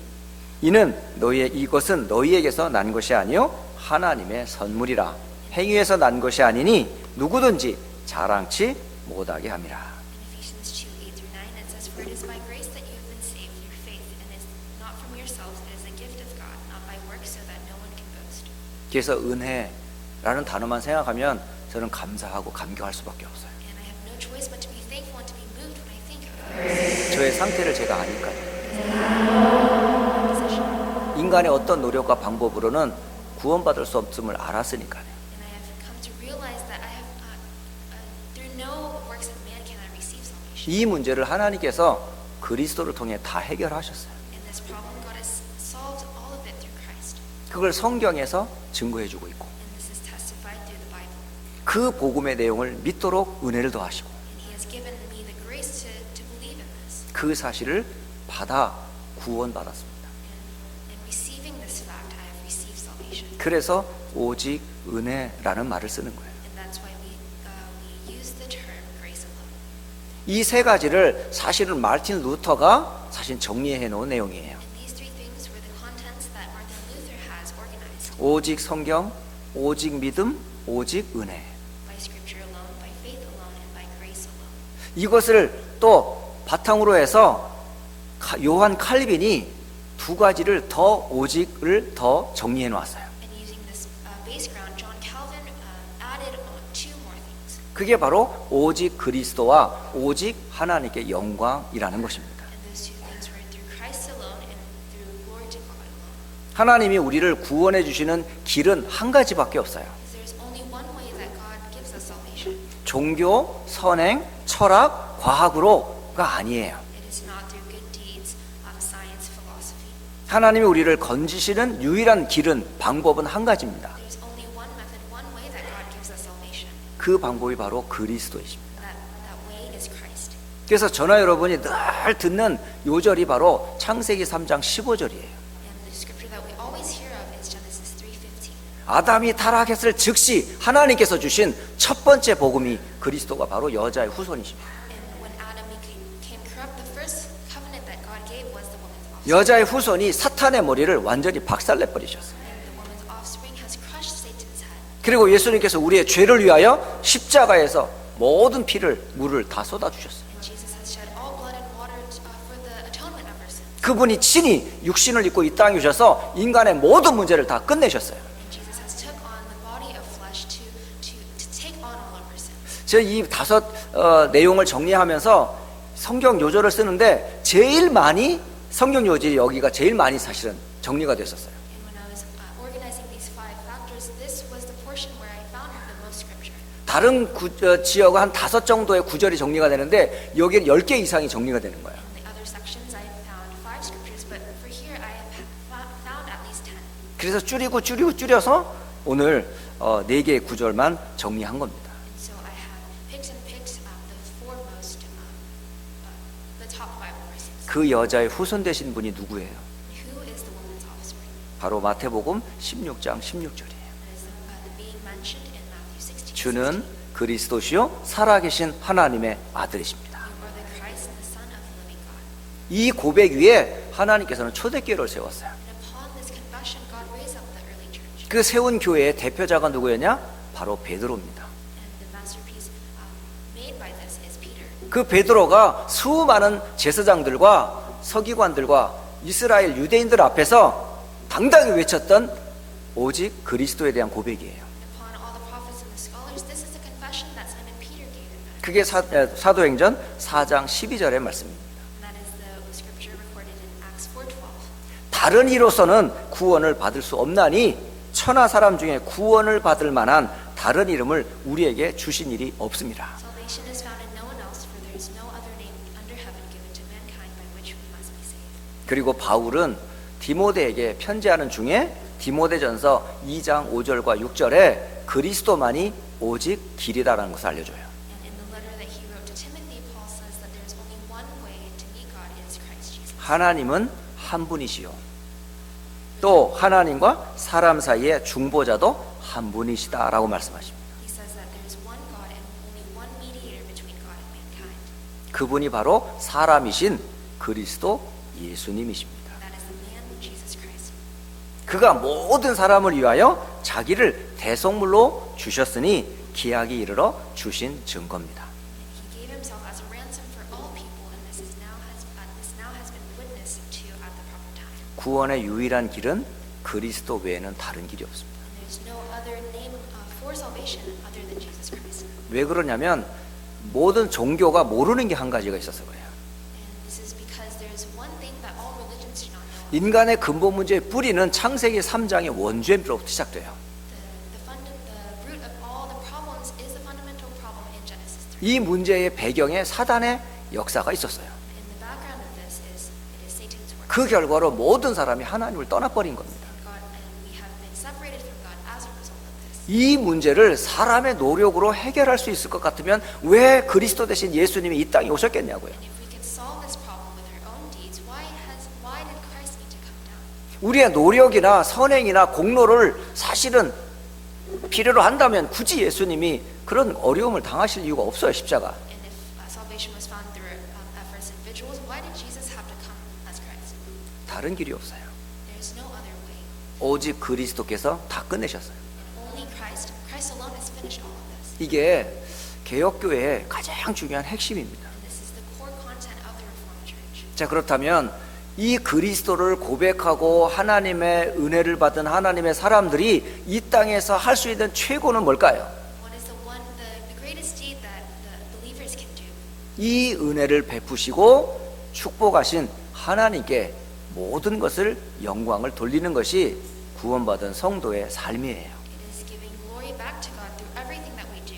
이것은 너희에게서 난 것이 아니요 하나님의 선물이라. 행위에서 난 것이 아니니 누구든지 자랑치 못하게 함이라. In Ephesians 2, 8 through 9, it says, For it is by grace that you have been saved through faith, and it is not from yourselves, it is a gift of God, not by works, so that no one can boast. 그래서 은혜라는 단어만 생각하면 저는 감사하고 감격할 수밖에 없어요. And I have no choice but to be thankful and to be moved when I think of grace. 저의 상태를 제가 아니까요. My position. 인간의 어떤 노력과 방법으로는 구원받을 수 없음을 알았으니까요. And I have come to realize that I have, through no works of man can I receive salvation. 이 문제를 하나님께서 그리스도를 통해 다 해결하셨어요. And this problem, God has solved all of it through Christ. 그걸 성경에서 증거해주고 있고 And this is 그 복음의 내용을 믿도록 은혜를 더하시고 And He has given me the grace to believe in this. 그 사실을 받아 구원받았습니다. And receiving this fact, I have received salvation. 그래서 오직 은혜라는 말을 쓰는 거예요. And that's why we use the term grace alone. 이 세 가지를 사실은 마틴 루터가 사실 정리해 놓은 내용이에요. And these three things were the contents that Martin Luther has organized 오직 성경, 오직 믿음, 오직 은혜. by Scripture alone, by faith alone, and by grace alone. 이것을 또 바탕으로 해서 요한 칼빈이 두 가지를 더 오직을 더 정리해 놓았어요. And using this background, John Calvin added on two more things. 그게 바로 오직 그리스도와 오직 하나님께 영광이라는 것입니다. And those two things were through Christ alone and through glory to God alone. 하나님이 우리를 구원해 주시는 길은 한 가지밖에 없어요. Because there's only one way that God gives us salvation. 종교, 선행, 철학, 과학으로가 아니에요. It is not through good deeds, science, philosophy. 하나님이 우리를 건지시는 유일한 길은 방법은 한 가지입니다. There's only one method, one way that God gives us salvation. 그 방법이 바로 그리스도이십니다. That way is Christ. 그래서 저나 여러분이 늘 듣는 요절이 바로 창세기 3장 15절이에요. And the scripture that we always hear of is Genesis 3:15. 아담이 타락했을 즉시 하나님께서 주신 첫 번째 복음이 그리스도가 바로 여자의 후손이십니다. And when Adam became corrupt, the first covenant that God gave was the woman's offspring. 여자의 후손이 사탄의 머리를 완전히 박살내 버리셨어요. And the woman's offspring has crushed Satan's head. 그리고 예수님께서 우리의 죄를 위하여 십자가에서 모든 피를 물을 다 쏟아 주셨어요. And Jesus has shed all blood and water for the atonement of our sins. 그분이 친히 육신을 입고 이 땅에 오셔서 인간의 모든 문제를 다 끝내셨어요. And Jesus has took on the body of flesh to take on all of our sins. 제가 이 다섯 내용을 정리하면서 성경 요절을 쓰는데 제일 많이 성경 요절이 여기가 제일 많이 사실은 정리가 됐었어요. And when I was organizing these five factors, this was the portion where I found the most scripture. 다른 지역은 한 5 정도의 구절이 정리가 되는데 여기는 10개 이상이 정리가 되는 거예요. In the other sections, I found 5 scriptures, but for here, I have found at least 10. 그래서 줄여서 오늘 4개의 구절만 정리한 겁니다. And so I have picked the four most, the top 5 verses. 그 여자의 후손 되신 분이 누구예요? Who is the woman's offspring? 바로 마태복음 16장 16절이에요. That is the being mentioned in Matthew 16. 주는 그리스도시요 살아계신 하나님의 아들이십니다. You are the Christ, the Son of the living God. 이 고백 위에 하나님께서는 초대교회를 세웠어요. And upon this confession, God raised up the early church. 그 세운 교회의 대표자가 누구였냐? 바로 베드로입니다. And the masterpiece made by this is Peter. 그 베드로가 수많은 제사장들과 서기관들과 이스라엘 유대인들 앞에서 당당히 외쳤던 오직 그리스도에 대한 고백이에요. Upon all the prophets and the scholars, this is the confession that Simon Peter gave in that. 그게 사도행전 4장 12절의 말씀입니다. And that is the scripture recorded in Acts 4:12. 다른 이로서는 구원을 받을 수 없나니 천하 사람 중에 구원을 받을 만한 다른 이름을 우리에게 주신 일이 없습니다. Salvation is found in no one else, for there is no other name under heaven given to mankind by which we must be saved. 그리고 바울은 디모데에게 편지하는 중에 디모데전서 2장 5절과 6절에 그리스도만이 오직 길이다라는 것을 알려줘요. And in the letter that he wrote to Timothy, Paul says that there is only one way to meet God is Christ Jesus. 하나님은 한 분이시요. 또 하나님과 사람 사이의 중보자도 한 분이시다라고 말씀하십니다. He says that there is one God and only one mediator between God and mankind. 그분이 바로 사람이신 그리스도 예수님이십니다. That is the man, Jesus Christ. 그가 모든 사람을 위하여 자기를 대속물로 주셨으니 기약이 이르러 주신 증거입니다. He gave himself as a ransom for all people, and this now has been witnessed to at the proper time. 구원의 유일한 길은 그리스도 외에는 다른 길이 없습니다. And there's no other name for salvation other than Jesus Christ. 왜 그러냐면 모든 종교가 모르는 게 한 가지가 있어서 그래요. And this is because there is one thing that all religions do not know. 인간의 근본 문제의 뿌리는 창세기 3장의 원죄로부터 시작돼요. The root of all the problems is the fundamental problem in Genesis 3. 이 문제의 배경에 사단의 역사가 있었어요. In the background of this is it is Satan's work. 그 결과로 모든 사람이 하나님을 떠나버린 겁니다. And we have been separated from God as a result of this. 이 문제를 사람의 노력으로 해결할 수 있을 것 같으면 왜 그리스도 대신 예수님이 이 땅에 오셨겠냐고요. And if we can solve this problem with our own deeds, why did Christ need to come down? 우리의 노력이나 선행이나 공로를 사실은 필요로 한다면 굳이 예수님이 그런 어려움을 당하실 이유가 없어요. 십자가. And if salvation was found through efforts of individuals, why did Jesus have to come as Christ? 다른 길이 없어요. There is no other way. 오직 그리스도께서 다 끝내셨어요. Only Christ alone has finished all of this. 이게 개혁교회의 가장 중요한 핵심입니다. And this is the core content of the Reformed Church. 자, 그렇다면 이 그리스도를 고백하고 하나님의 은혜를 받은 하나님의 사람들이 이 땅에서 할 수 있는 최고는 뭘까요? What is the greatest deed that the believers can do? 이 은혜를 베푸시고 축복하신 하나님께 모든 것을 영광을 돌리는 것이 구원받은 성도의 삶이에요. It is giving glory back to God through everything that we do.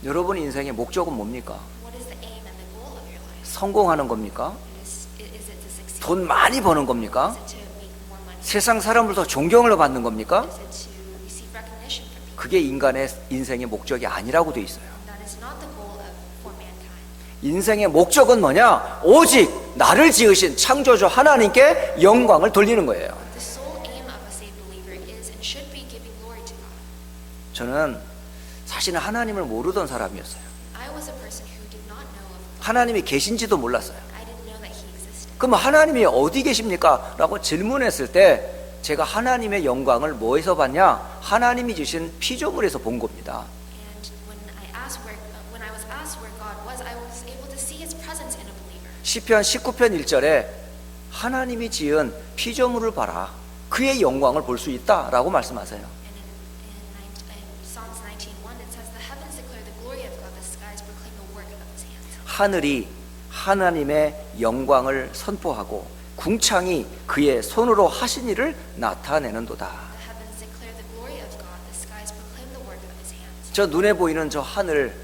여러분 인생의 목적은 뭡니까? What is the aim and the goal of your life? 성공하는 겁니까? Is it to succeed? 돈 많이 버는 겁니까? Is it to make more money? 세상 사람으로부터 존경을 받는 겁니까? Is it to receive recognition from people? 그게 인간의 인생의 목적이 아니라고 돼 있어요. That is not the goal for mankind. 인생의 목적은 뭐냐? 오직 나를 지으신 창조주 하나님께 영광을 돌리는 거예요. The sole aim of a saved believer is and should be giving glory to God. 저는 사실은 하나님을 모르던 사람이었어요. I was a person who did not know of God. 하나님이 계신지도 몰랐어요. I didn't know that He existed. 그럼 하나님이 어디 계십니까? 라고 질문했을 때 제가 하나님의 영광을 뭐에서 봤냐? 하나님이 주신 피조물에서 본 겁니다. And when I was asked where God was able to see His presence in a believer. 시편 19편 1절에 하나님이 지은 피조물을 봐라. 그의 영광을 볼 수 있다라고 말씀하세요. And in Psalms 19:1 it says the heavens declare the glory of God, the skies proclaim the work of His hands. 하늘이 하나님의 영광을 선포하고 궁창이 그의 손으로 하신 일을 나타내는도다. The heavens declare the glory of God, the skies proclaim the work of His hands. 저 눈에 보이는 저 하늘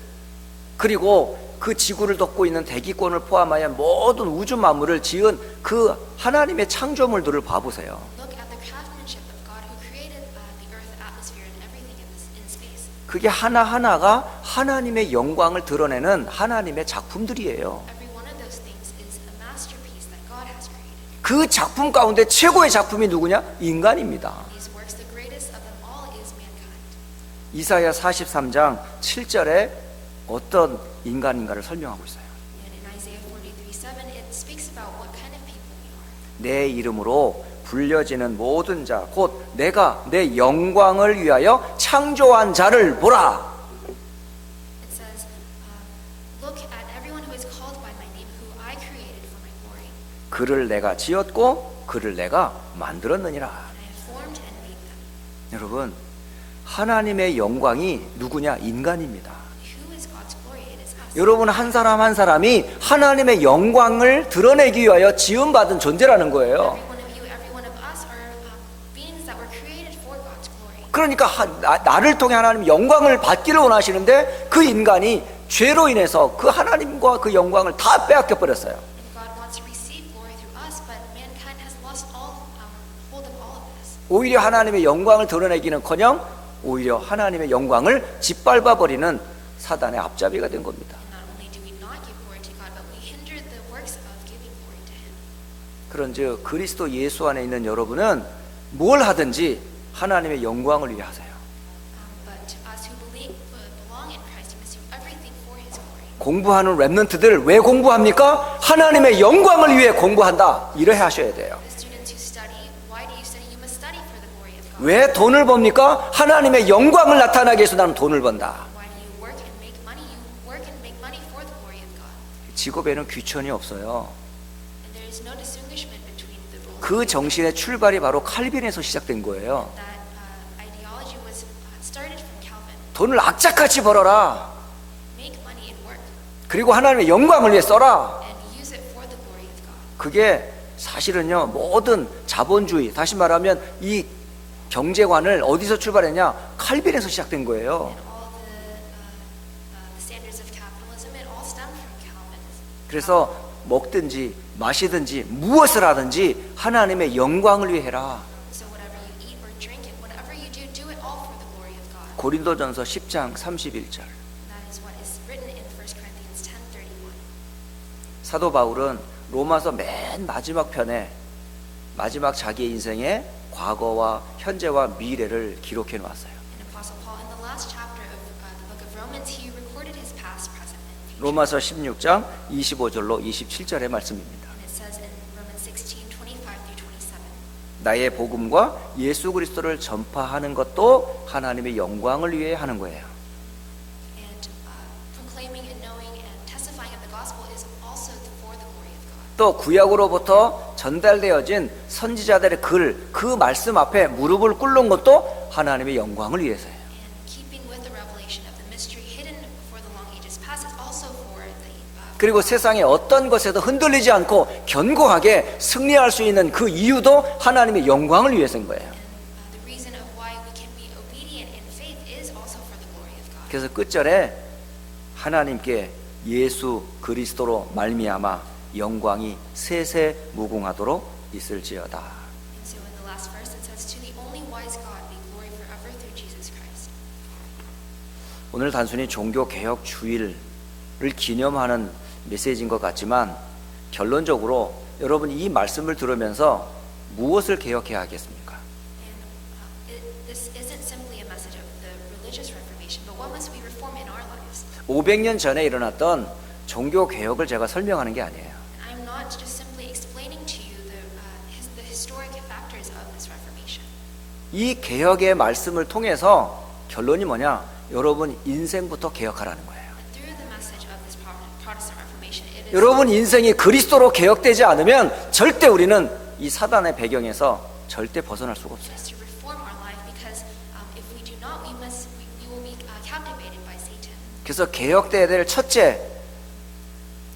그리고 그 지구를 덮고 있는 대기권을 포함하여 모든 우주 만물을 지은 그 하나님의 창조물들을 봐보세요. Look at the craftsmanship of God who created the earth, atmosphere, and everything in space. 그게 하나하나가 하나님의 영광을 드러내는 하나님의 작품들이에요. Every one of those things is a masterpiece that God has created. 그 작품 가운데 최고의 작품이 누구냐? 인간입니다. These works, the greatest of them all is mankind. 이사야 43장 7절에 어떤 인간인가를 설명하고 있어요. And in Isaiah 43:7 it speaks about what kind of people we are. 내 이름으로 불려지는 모든 자, 곧 내가 내 영광을 위하여 창조한 자를 보라. It says, look at everyone who is called by my name, who I created for my glory. 그를 내가 지었고 그를 내가 만들었느니라. And I have formed and made them. 여러분, 하나님의 영광이 누구냐? 인간입니다. Who is God's glory? It is us. 여러분 한 사람 한 사람이 하나님의 영광을 드러내기 위하여 지음받은 존재라는 거예요. Every one of you, every one of us are beings that were created for God's glory. 그러니까 나를 통해 하나님 영광을 받기를 원하시는데 그 인간이 죄로 인해서 그 하나님과 그 영광을 다 빼앗겨 버렸어요. And God wants to receive glory through us, but mankind has lost hold of all of this. 오히려 하나님의 영광을 드러내기는커녕 오히려 하나님의 영광을 짓밟아 버리는 사단의 앞잡이가 된 겁니다. And not only do we not give glory to God, but we hinder the works of giving glory to Him. 그런즉 그리스도 예수 안에 있는 여러분은 뭘 하든지 하나님의 영광을 위해 하세요. But to us who belong in Christ, we must do everything for His glory. 공부하는 렘넌트들 왜 공부합니까? 하나님의 영광을 위해 공부한다. 이래 하셔야 돼요. The students who study, why do you study? You must study for the glory of God. 왜 돈을 법니까? 하나님의 영광을 나타나기 위해서 나는 돈을 번다. Why do you work and make money? You work and make money for the glory of God. 직업에는 귀천이 없어요. And there is no distinguishment between the roles. 그 정신의 출발이 바로 칼빈에서 시작된 거예요. That ideology was started from Calvin. 돈을 악착같이 벌어라. Make money and work, 그리고 하나님의 영광을 위해 써라. and use it for the glory of God. 그게 사실은요, 모든 자본주의, 다시 말하면 이 경제관을 어디서 출발했냐? 칼빈에서 시작된 거예요. And all the standards of capitalism, it all stemmed from Calvinism. 그래서 먹든지 마시든지 무엇을 하든지 하나님의 영광을 위해 해라. So whatever you eat or drink, and whatever you do, do it all for the glory of God. 고린도전서 10장 31절. That is what is written in 1 Corinthians 10:31. 사도 바울은 로마서 맨 마지막 편에 마지막 자기의 인생의 과거와 현재와 미래를 기록해 놓았어요. And Apostle Paul, in the last chapter of the book of Romans, he recorded his past, present, and future. 로마서 16장 25절로 27절의 말씀입니다. And it says in Romans 16:25-27. 나의 복음과 예수 그리스도를 전파하는 것도 하나님의 영광을 위해 하는 거예요. And proclaiming and knowing and testifying of the gospel is also for the glory of God. 또 구약으로부터 전달되어진 선지자들의 글, 그 말씀 앞에 무릎을 꿇는 것도 하나님의 영광을 위해서예요. And keeping with the revelation of the mystery hidden for the long ages past is also for the 그리고 세상의 어떤 것에도 흔들리지 않고 견고하게 승리할 수 있는 그 이유도 하나님의 영광을 위해서인 거예요. and the reason of why we can be obedient in faith is also for the glory of God. 그래서 끝절에 하나님께 예수 그리스도로 말미암아 영광이 세세 무궁하도록 있을지어다. And so in the last verse it says, "To the only wise God be glory forever through Jesus Christ." 오늘 단순히 종교 개혁 주일을 기념하는 메시지인 것 같지만 결론적으로 여러분 이 말씀을 들으면서 무엇을 개혁해야 하겠습니까? And this isn't simply a message of the religious reformation, but what must we reform in our lives? 500년 전에 일어났던 종교 개혁을 제가 설명하는 게 아니에요. I'm not just simply explaining to you the historic factors of this reformation. 이 개혁의 말씀을 통해서 결론이 뭐냐? 여러분 인생부터 개혁하라는 거예요. But through the message of this Protestant Reformation, it is 여러분 인생이 그리스도로 개혁되지 않으면 절대 우리는 이 사단의 배경에서 절대 벗어날 수가 없어요. just to reform our life, because if we do not, we will be captivated by Satan. 그래서 개혁돼야 될 첫째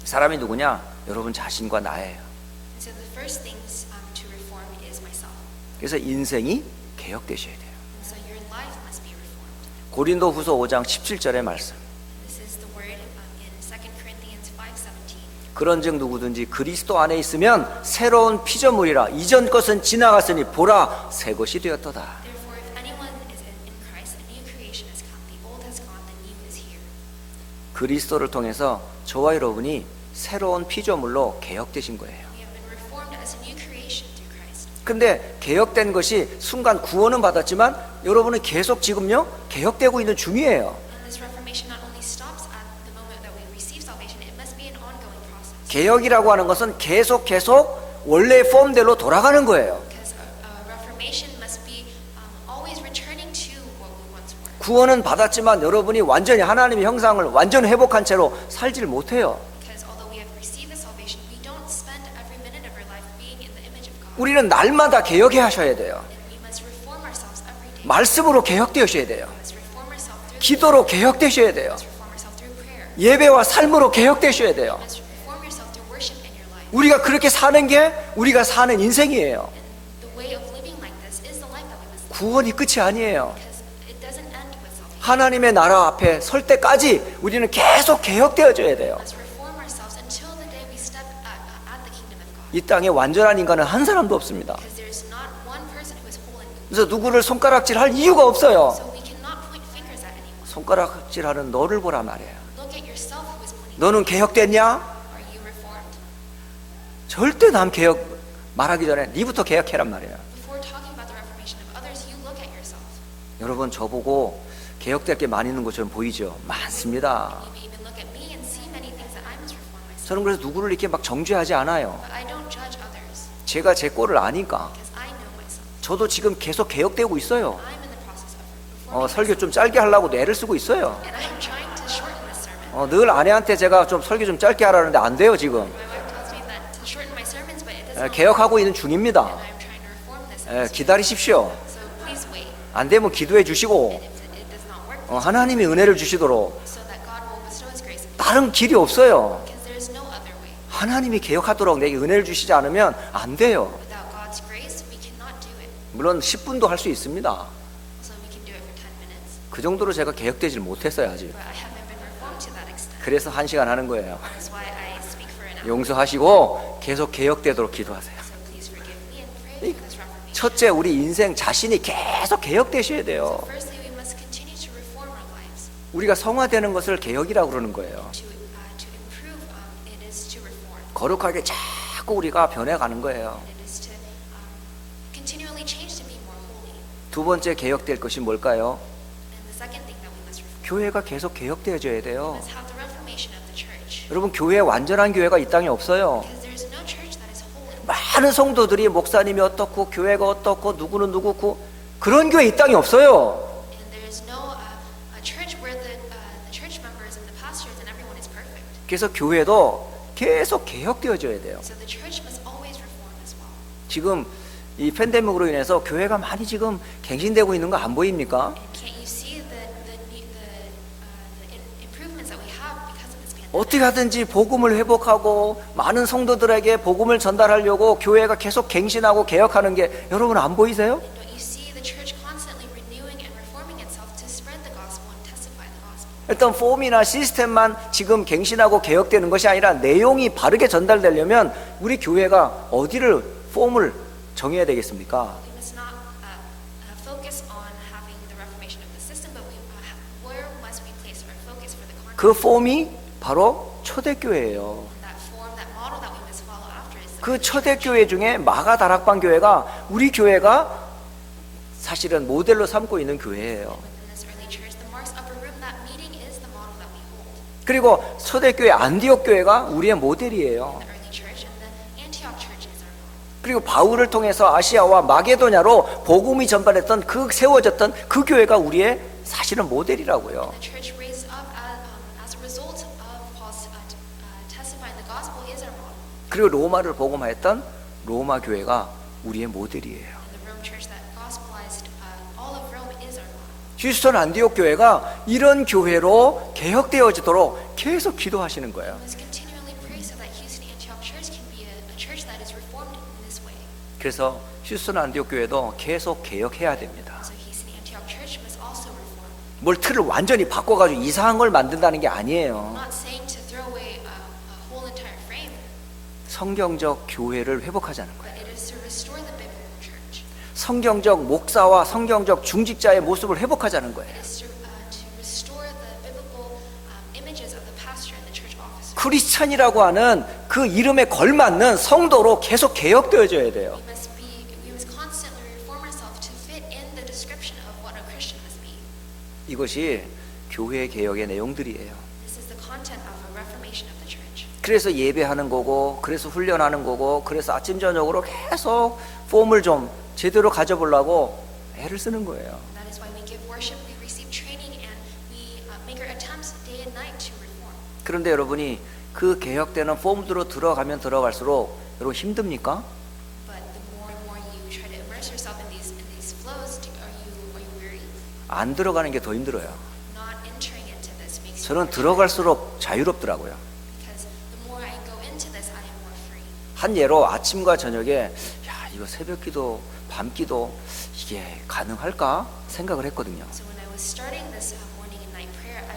사람이 누구냐? 여러분 자신과 나예요. And so the first things to reform is myself. 그래서 인생이 개혁되셔야 돼요. And so your life must be reformed. 고린도후서 5장 17절의 말씀. This is the word in 2 Corinthians 5:17. 그런즉 누구든지 그리스도 안에 있으면 새로운 피조물이라 이전 것은 지나갔으니 보라 새 것이 되었도다. Therefore, if anyone is in Christ, a new creation has come. The old has gone, the new is here. 그리스도를 통해서 저와 여러분이 새로운 피조물로 개혁되신 거예요. We have been reformed as a new creation through Christ. 근데 개혁된 것이 순간 구원은 받았지만 여러분은 계속 지금요 개혁되고 있는 중이에요. And this reformation not only stops at the moment that we receive salvation, it must be an ongoing process. 개혁이라고 하는 것은 계속 원래의 폼대로 돌아가는 거예요. Because reformation must be always returning to what we once were. 구원은 받았지만 여러분이 완전히 하나님의 형상을 완전히 회복한 채로 살지를 못해요. Because although we have received the salvation, we don't spend every minute of our life being in the image of God. 우리는 날마다 개혁해 하셔야 돼요. And we must reform ourselves every day. 말씀으로 개혁되셔야 돼요. We must reform ourselves through 기도로 개혁되셔야 돼요. We must reform ourselves through prayer. 예배와 삶으로 개혁되셔야 돼요. We must reform yourself through worship in your life. 우리가 그렇게 사는 게 우리가 사는 인생이에요. And the way of living like this is the life that we must live. 구원이 끝이 아니에요. Because it doesn't end with salvation. 하나님의 나라 앞에 설 때까지 우리는 계속 개혁되어져야 돼요. We must reform ourselves until the day we step at the kingdom of God. 이 땅에 완전한 인간은 한 사람도 없습니다. Because there's not one person who is whole and good. 그래서 누구를 손가락질할 이유가 없어요. So we cannot point fingers at anyone. 손가락질하는 너를 보란 말이에요. Look at yourself who is pointing. 너는 개혁됐냐? Are you reformed? 절대 남 개혁 말하기 전에 네부터 개혁해란 말이에요. Before talking about the reformation of others, you look at yourself. 여러분 저보고 개혁될 게 많이 있는 것처럼 보이죠? 많습니다. You may even look at me and see many things that I must reform myself. 저는 그래서 누구를 이렇게 막 정죄하지 않아요. But I don't judge others 제가 제 꼴을 아니까. because I know myself. 저도 지금 계속 개혁되고 있어요. I'm in the process of reforming 설교 myself. 좀 짧게 하려고 애를 쓰고 있어요. And I'm trying to shorten this sermon. 늘 아내한테 제가 좀 설교 좀 짧게 하라는데 안 돼요 지금. My wife tells me that to shorten my sermons, but it doesn't. 개혁하고 있는 중입니다. And I'm trying to reform this. 기다리십시오. So please wait. 안 되면 기도해 주시고 And if it does not work, 하나님이 은혜를 주시도록. so that God will bestow His grace. 다른 길이 없어요. Because there is no other way. 하나님이 개혁하도록 내게 은혜를 주시지 않으면 안 돼요. Without God's grace, we cannot do it. 물론 10분도 할 수 있습니다. So we can do it for 10 minutes. 그 정도로 제가 개혁되질 못했어요 아직. But I haven't been reformed to that extent. 그래서 1시간 하는 거예요. That's why I speak for an hour. 용서하시고 계속 개혁되도록 기도하세요. So please forgive me and pray for this reformation. 첫째 우리 인생 자신이 계속 개혁되셔야 돼요. Firstly, we must continue to 우리가 성화되는 것을 개혁이라고 그러는 거예요. To improve, it is to reform. 거룩하게 자꾸 우리가 변해가는 거예요. And it is to continually change to be more holy. 두 번째 개혁될 것이 뭘까요? And the second thing that we must reform 교회가 계속 개혁되어져야 돼요. is have the reformation of the church. 여러분, 교회 완전한 교회가 이 땅에 없어요. Because there is no church that is holy. 많은 성도들이 목사님이 어떻고 교회가 어떻고 누구는 누구고 그런 교회 이 땅에 없어요. And there is no a church where the church members and the pastors and everyone is perfect. 그래서 교회도 계속 개혁되어져야 돼요. So the church must always reform as well. 지금 이 팬데믹으로 인해서 교회가 많이 지금 갱신되고 있는 거 안 보입니까? And can't you see the improvements that we have because of this pandemic? 어떻게 하든지 복음을 회복하고 많은 성도들에게 복음을 전달하려고 교회가 계속 갱신하고 개혁하는 게 여러분 안 보이세요? And don't you see the church constantly renewing and reforming itself to spread the gospel and testify the gospel? 일단 폼이나 시스템만 지금 갱신하고 개혁되는 것이 아니라 내용이 바르게 전달되려면 우리 교회가 어디를 폼을 정해야 되겠습니까? We must not focus on having the reformation of the system, but where must we place our focus for the content? 그 폼이 바로 초대교회예요. That form, that model that we must follow after is the 그 초대교회 중에 마가 다락방 교회가 우리 교회가 사실은 모델로 삼고 있는 교회예요. within this early church. The Mark's Upper Room, that meeting is the model that we hold. 그리고 초대교회 안디옥 교회가 우리의 모델이에요. The early church and the Antioch church is our model. 그리고 바울을 통해서 아시아와 마게도냐로 복음이 전달했던 그 세워졌던 그 교회가 우리의 사실은 모델이라고요. The church raised up as a result of Paul's testifying the gospel is our model. 그리고 로마를 복음화했던 로마 교회가 우리의 모델이에요. And the Rome church that gospelized all of Rome is our model. 휴스턴 안디옥 교회가 이런 교회로 개혁되어지도록 계속 기도하시는 거예요. We must continually pray so that Houston Antioch Church can be a church that is reformed in this way. 그래서 휴스턴 안디옥 교회도 계속 개혁해야 됩니다. So Houston Antioch Church must also reform. 뭘 틀을 완전히 바꿔가지고 이상한 걸 만든다는 게 아니에요. I'm not saying to throw away a whole entire frame, 성경적 교회를 회복하자는 거예요. but it is to restore the biblical church. 성경적 목사와 성경적 중직자의 모습을 회복하자는 거예요. It is to restore the biblical images of the pastor and the church officer. 크리스찬이라고 하는 그 이름에 걸맞는 성도로 계속 개혁되어져야 돼요. We must constantly reform ourselves to fit in the description of what a Christian must be. 이것이 교회 개혁의 내용들이에요. This is the content of a reformation of the church. 그래서 예배하는 거고, 그래서 훈련하는 거고, 그래서 아침 저녁으로 계속 폼을 좀 제대로 가져보려고 애를 쓰는 거예요. That is why we give worship, we receive training, and we make our attempts day and night to reform. 그런데 여러분이 그 개혁되는 폼으로 들어가면 들어갈수록 여러분 힘듭니까? But the more and more you try to immerse yourself in these flows, are you weary? 안 들어가는 게 더 힘들어요. Not entering into this makes you 저는 more 들어갈수록 자유롭더라고요. because the more I go into this, I am more free. 한 예로 아침과 저녁에 야 이거 새벽기도 밤기도 이게 가능할까 생각을 했거든요. So when I was starting this morning and night prayer, I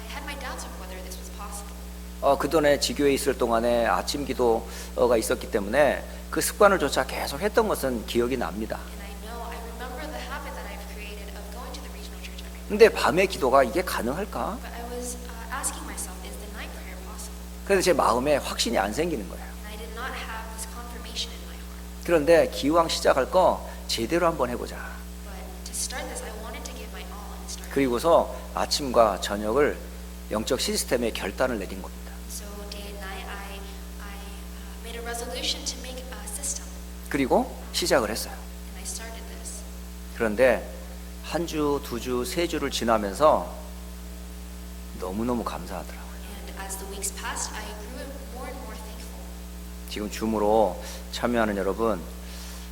had my doubts of whether this was possible. 그전에 지교에 있을 동안에 아침 기도가 있었기 때문에 그 습관을 조차 계속 했던 것은 기억이 납니다. And I remember the habit that I've created of going to the regional church every night. 근데 밤의 기도가 이게 가능할까? But I was asking myself, is the night prayer possible? 그래서 제 마음에 확신이 안 생기는 거예요. And I did not have this confirmation in my heart. 그런데 기왕 시작할 거 제대로 한번 해보자. But to start this, I wanted to give my all and start. 그리고서 아침과 저녁을 영적 시스템에 결단을 내린 겁니다. So day and night, I made a resolution to make a system, 그리고 시작을 했어요. and I started this. 그런데 한 주, 두 주, 세 주를 지나면서 너무너무 감사하더라고요. And as the weeks passed, I grew more and more thankful. 지금 줌으로 참여하는 여러분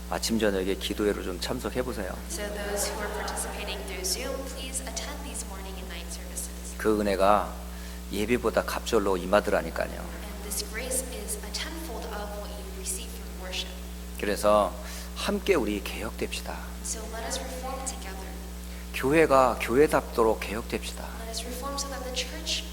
아침 저녁에 기도회로 좀 참석해 보세요. So those who are participating through Zoom, please attend these morning and night services. 그 은혜가 예배보다 갑절로 임하더라니까요. And this grace is a tenfold of what you receive from worship. 그래서 함께 우리 개혁됩시다. So let us reform together. 교회가 교회답도록 개혁됩시다. Let us reform so that the church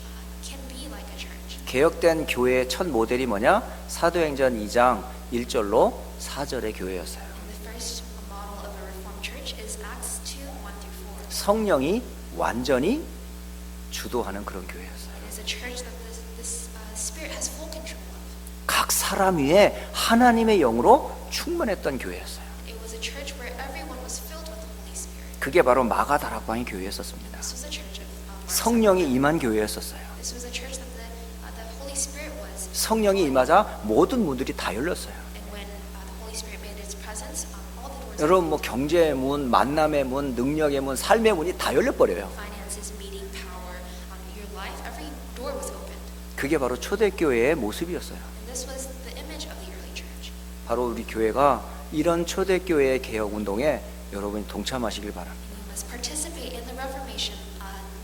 can be like a church. 개혁된 교회의 첫 모델이 뭐냐? 사도행전 2장 1절로 4절의 교회였어요. And the first model of a reformed church is Acts 2:1-4. 성령이 완전히 주도하는 그런 교회였어요. It is a church that this Spirit has full control of. 각 사람 위에 하나님의 영으로 충만했던 교회였어요. It was a church where everyone was filled with the Holy Spirit. 그게 바로 마가다락방의 교회였었습니다. This was a church of 성령이 임한 교회였었어요. This was a church that the Holy Spirit was. 성령이 임하자 모든 문들이 다 열렸어요. And when the Holy Spirit made His presence, all the doors. 여러분 뭐 경제의 문, 만남의 문, 능력의 문, 삶의 문이 다 열려버려요. Finances, meeting, power, your life, every door was opened. 그게 바로 초대교회의 모습이었어요. And this was the image of the early church. 바로 우리 교회가 이런 초대교회의 개혁운동에 여러분이 동참하시길 바랍니다. We must participate in the Reformation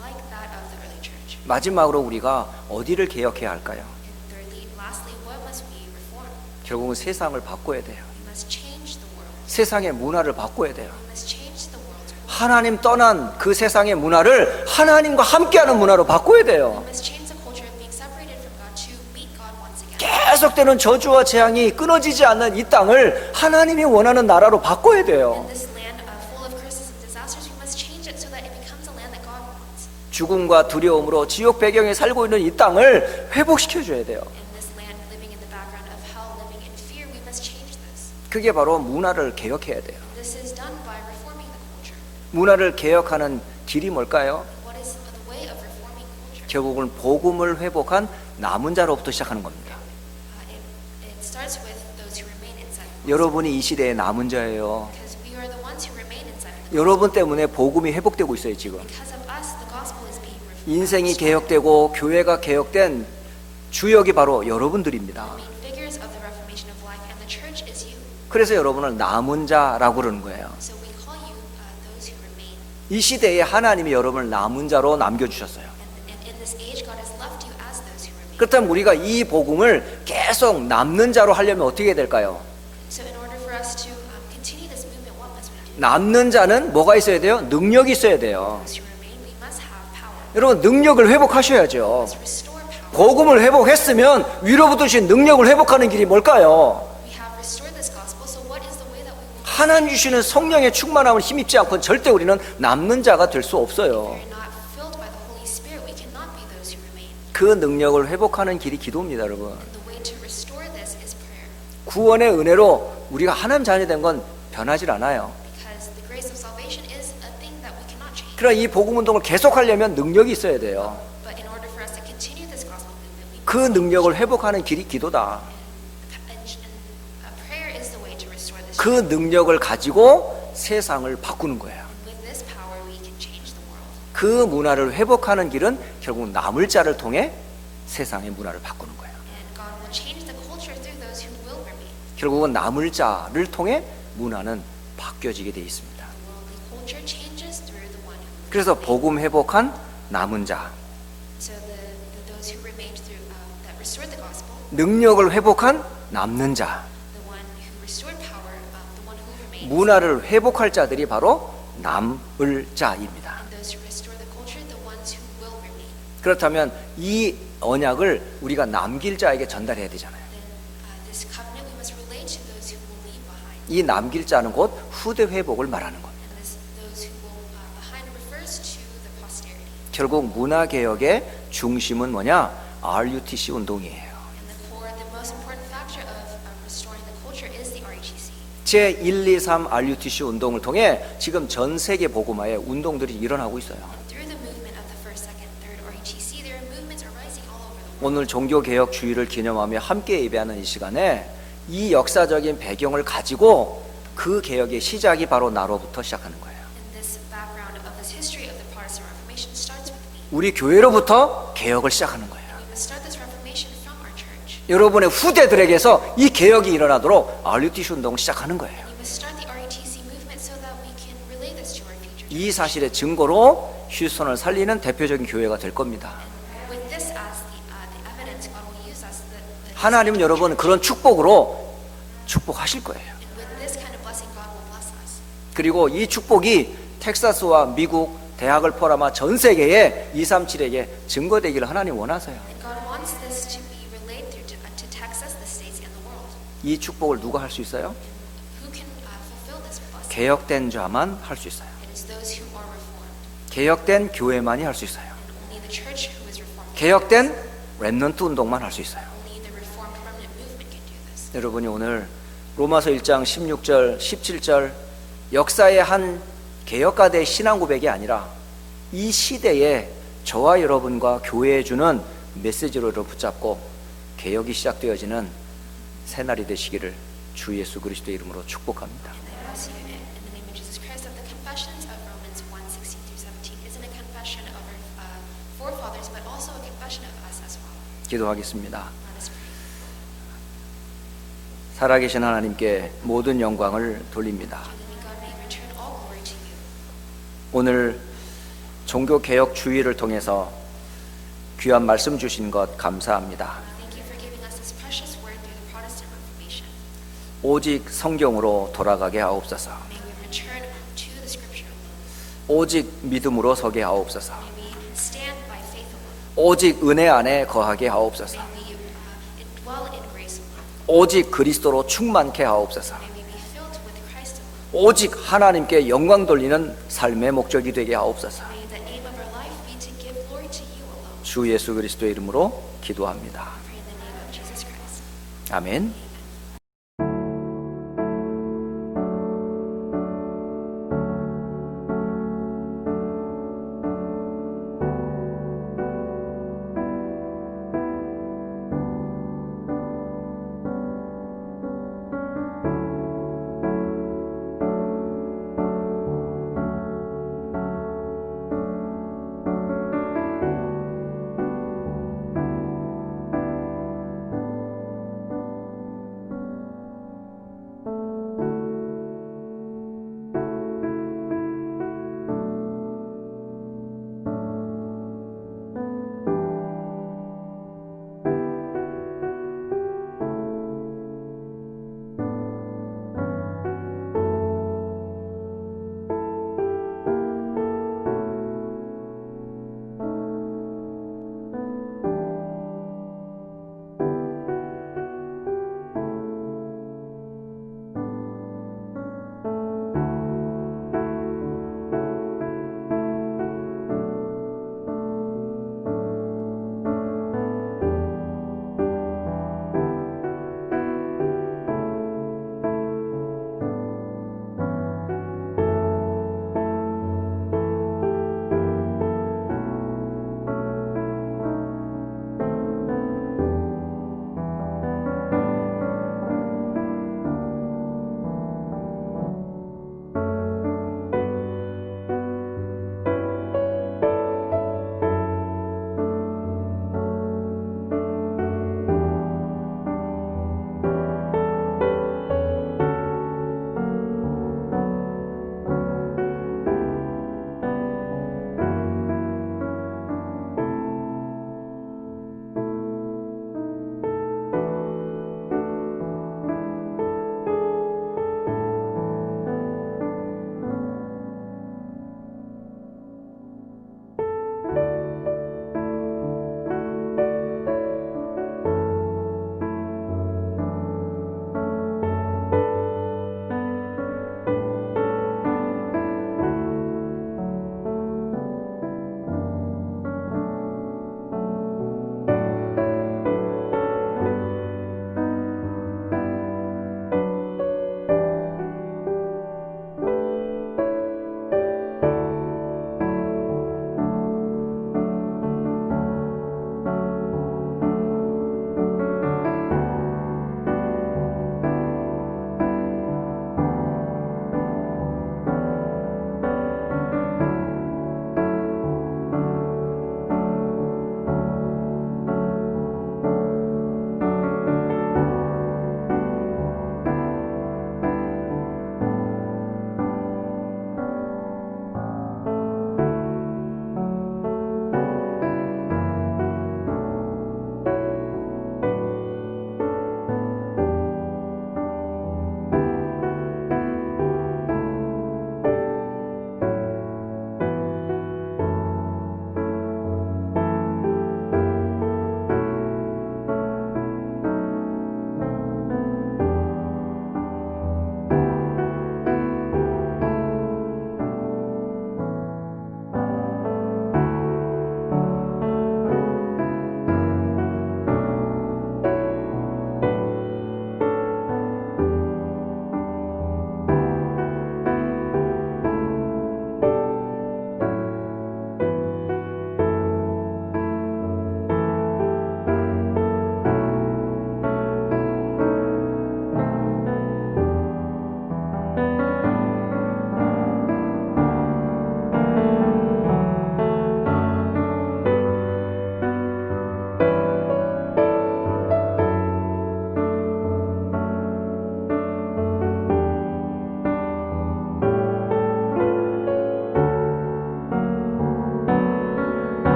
like that of the early church. 마지막으로 우리가 어디를 개혁해야 할까요? And thirdly, lastly, what must we reform? 결국은 세상을 바꿔야 돼요. We must change the world. 세상의 문화를 바꿔야 돼요. We must change the world. 하나님 떠난 그 세상의 문화를 하나님과 함께하는 문화로 바꿔야 We 돼요. must change the culture of being separated from God to meet God once again. 계속되는 저주와 재앙이 끊어지지 않는 이 땅을 하나님이 원하는 나라로 바꿔야 돼요. In this land full of curses and disasters, we must change it so that it becomes a land that God wants. 죽음과 두려움으로 지옥 배경에 살고 있는 이 땅을 회복시켜줘야 돼요. In this land, living in the background of hell, living in fear, we must change this. 그게 바로 문화를 개혁해야 돼요. This is done by reforming the culture. 문화를 개혁하는 길이 뭘까요? What is the way of reforming culture? 결국은 복음을 회복한 남은 자로부터 시작하는 겁니다. It starts with those who remain inside. 여러분이 이 시대의 남은 자예요. Because we are the ones who remain inside. 여러분 때문에 복음이 회복되고 있어요, 지금. Because of us, the gospel is being reformed. 인생이 개혁되고 교회가 개혁된 주역이 바로 여러분들입니다. The main figures of the reformation of life and the church is you. 그래서 여러분을 남은 자라고 그러는 거예요. So we call you those who remain. 이 시대에 하나님이 여러분을 남은 자로 남겨주셨어요. And in this age, God has left you as those who remain. 그렇다면 우리가 이 복음을 계속 남는 자로 하려면 어떻게 해야 될까요? So in order for us to continue this movement, what must we do? 남는 자는 뭐가 있어야 돼요? 능력이 있어야 돼요. Those who remain, we must have power. 여러분 능력을 회복하셔야죠. We must restore power. 복음을 회복했으면 위로부터 주신 능력을 회복하는 길이 뭘까요? We have restored this gospel, so what is the way that we will? 하나님 주시는 성령의 충만함을 힘입지 않고는 절대 우리는 남는 자가 될 수 없어요. We are not filled by the Holy Spirit. We cannot be those who remain. 그 능력을 회복하는 길이 기도입니다, 여러분. And the way to restore this is prayer. 구원의 은혜로 우리가 하나님 자녀 된 건 변하질 않아요. Because the grace of salvation is a thing that we cannot change. 그러나 이 복음 운동을 계속하려면 능력이 있어야 돼요. But in order for us to continue this gospel movement, we 그 능력을 회복하는 길이 기도다. prayer is the way to restore this. 그 능력을 가지고 세상을 바꾸는 거예요. With this power, we can change the world. 그 문화를 회복하는 길은 결국 남을 자를 통해 세상의 문화를 바꾸는 거예요. And God will change the culture through those who will remain. 결국은 남을 자를 통해 문화는 바뀌어지게 돼 있습니다. The worldly culture changes through the one who. 그래서 복음 회복한 남은 자, So those who remained through that restored the gospel, 능력을 회복한 남는 자, the one who restored power, the one who remains, 문화를 회복할 자들이 바로 남을 자입니다. and those who restore the culture, the ones who will remain. 그렇다면 이 언약을 우리가 남길 자에게 전달해야 되잖아요. Then this covenant we must relate to those who will leave behind. 이 남길 자는 곧 후대 회복을 말하는 겁니다. And those who will behind refers to the posterity. 결국 문화 개혁의 중심은 뭐냐? RUTC 운동이에요. And the most important factor of restoring the culture is the RUTC. 제 1, 2, 3 RUTC 운동을 통해 지금 전 세계 복음화에 운동들이 일어나고 있어요. Through the movement of the first, second, third RUTC, there are movements arising all over the world. 오늘 종교개혁 주의를 기념하며 함께 예배하는 이 시간에 이 역사적인 배경을 가지고 그 개혁의 시작이 바로 나로부터 시작하는 거예요. And this background of this history of the Protestant Reformation starts with me. 우리 교회로부터 개혁을 시작하는 거예요. We must start this Reformation from our church. 여러분의 후대들에게서 이 개혁이 일어나도록 RUTC 운동을 시작하는 거예요. We must start the RUTC movement so that we can relay this to our future 이 generations. 사실의 증거로 휴스턴을 살리는 대표적인 교회가 될 겁니다. With this as the evidence, God will use us. 하나님은 여러분 그런 축복으로 축복하실 거예요. And with this kind of blessing, God will bless us. 그리고 이 축복이 텍사스와 미국, 대학을 포함한 전 세계에 237에게 증거되기를 하나님 원하세요. And God wants this to be relayed through to Texas, the states, and the world. 이 축복을 누가 할 수 있어요? Who can fulfill this blessing? 개혁된 자만 할 수 있어요. It is those who are reformed. 개혁된 교회만이 할 수 있어요. Only the church who is reformed. 개혁된 렘넌트 운동만 할 수 있어요. Only the reformed remnant movement can do this. 여러분이 오늘 로마서 1장 16절, 17절 역사의 한 개혁가대의 신앙 고백이 아니라 이 시대에 저와 여러분과 교회에 주는 메시지로 붙잡고 개혁이 시작되어지는 새날이 되시기를 주 예수 그리스도의 이름으로 축복합니다. And I ask you in the name of Jesus Christ that the confessions of Romans 1:16 through 17 isn't a confession of our forefathers, but also a confession of us as well. 기도하겠습니다. Let us pray. 살아계신 하나님께 모든 영광을 돌립니다. Living God, may return all glory to you. 오늘 종교 개혁 주의를 통해서 귀한 말씀 주신 것 감사합니다. Thank you for giving us this precious word through the Protestant Reformation. 오직 성경으로 돌아가게 하옵소서. May we return to the Scripture alone. 오직 믿음으로 서게 하옵소서. May we stand by faith alone. 오직 은혜 안에 거하게 하옵소서. May we dwell in grace alone. 오직 그리스도로 충만케 하옵소서. May we be filled with Christ alone. 오직 하나님께 영광 돌리는 삶의 목적이 되게 하옵소서. May the aim of our life be to give glory to you alone. 주 예수 그리스도의 이름으로 기도합니다. Pray in the name of Jesus Christ. 아멘.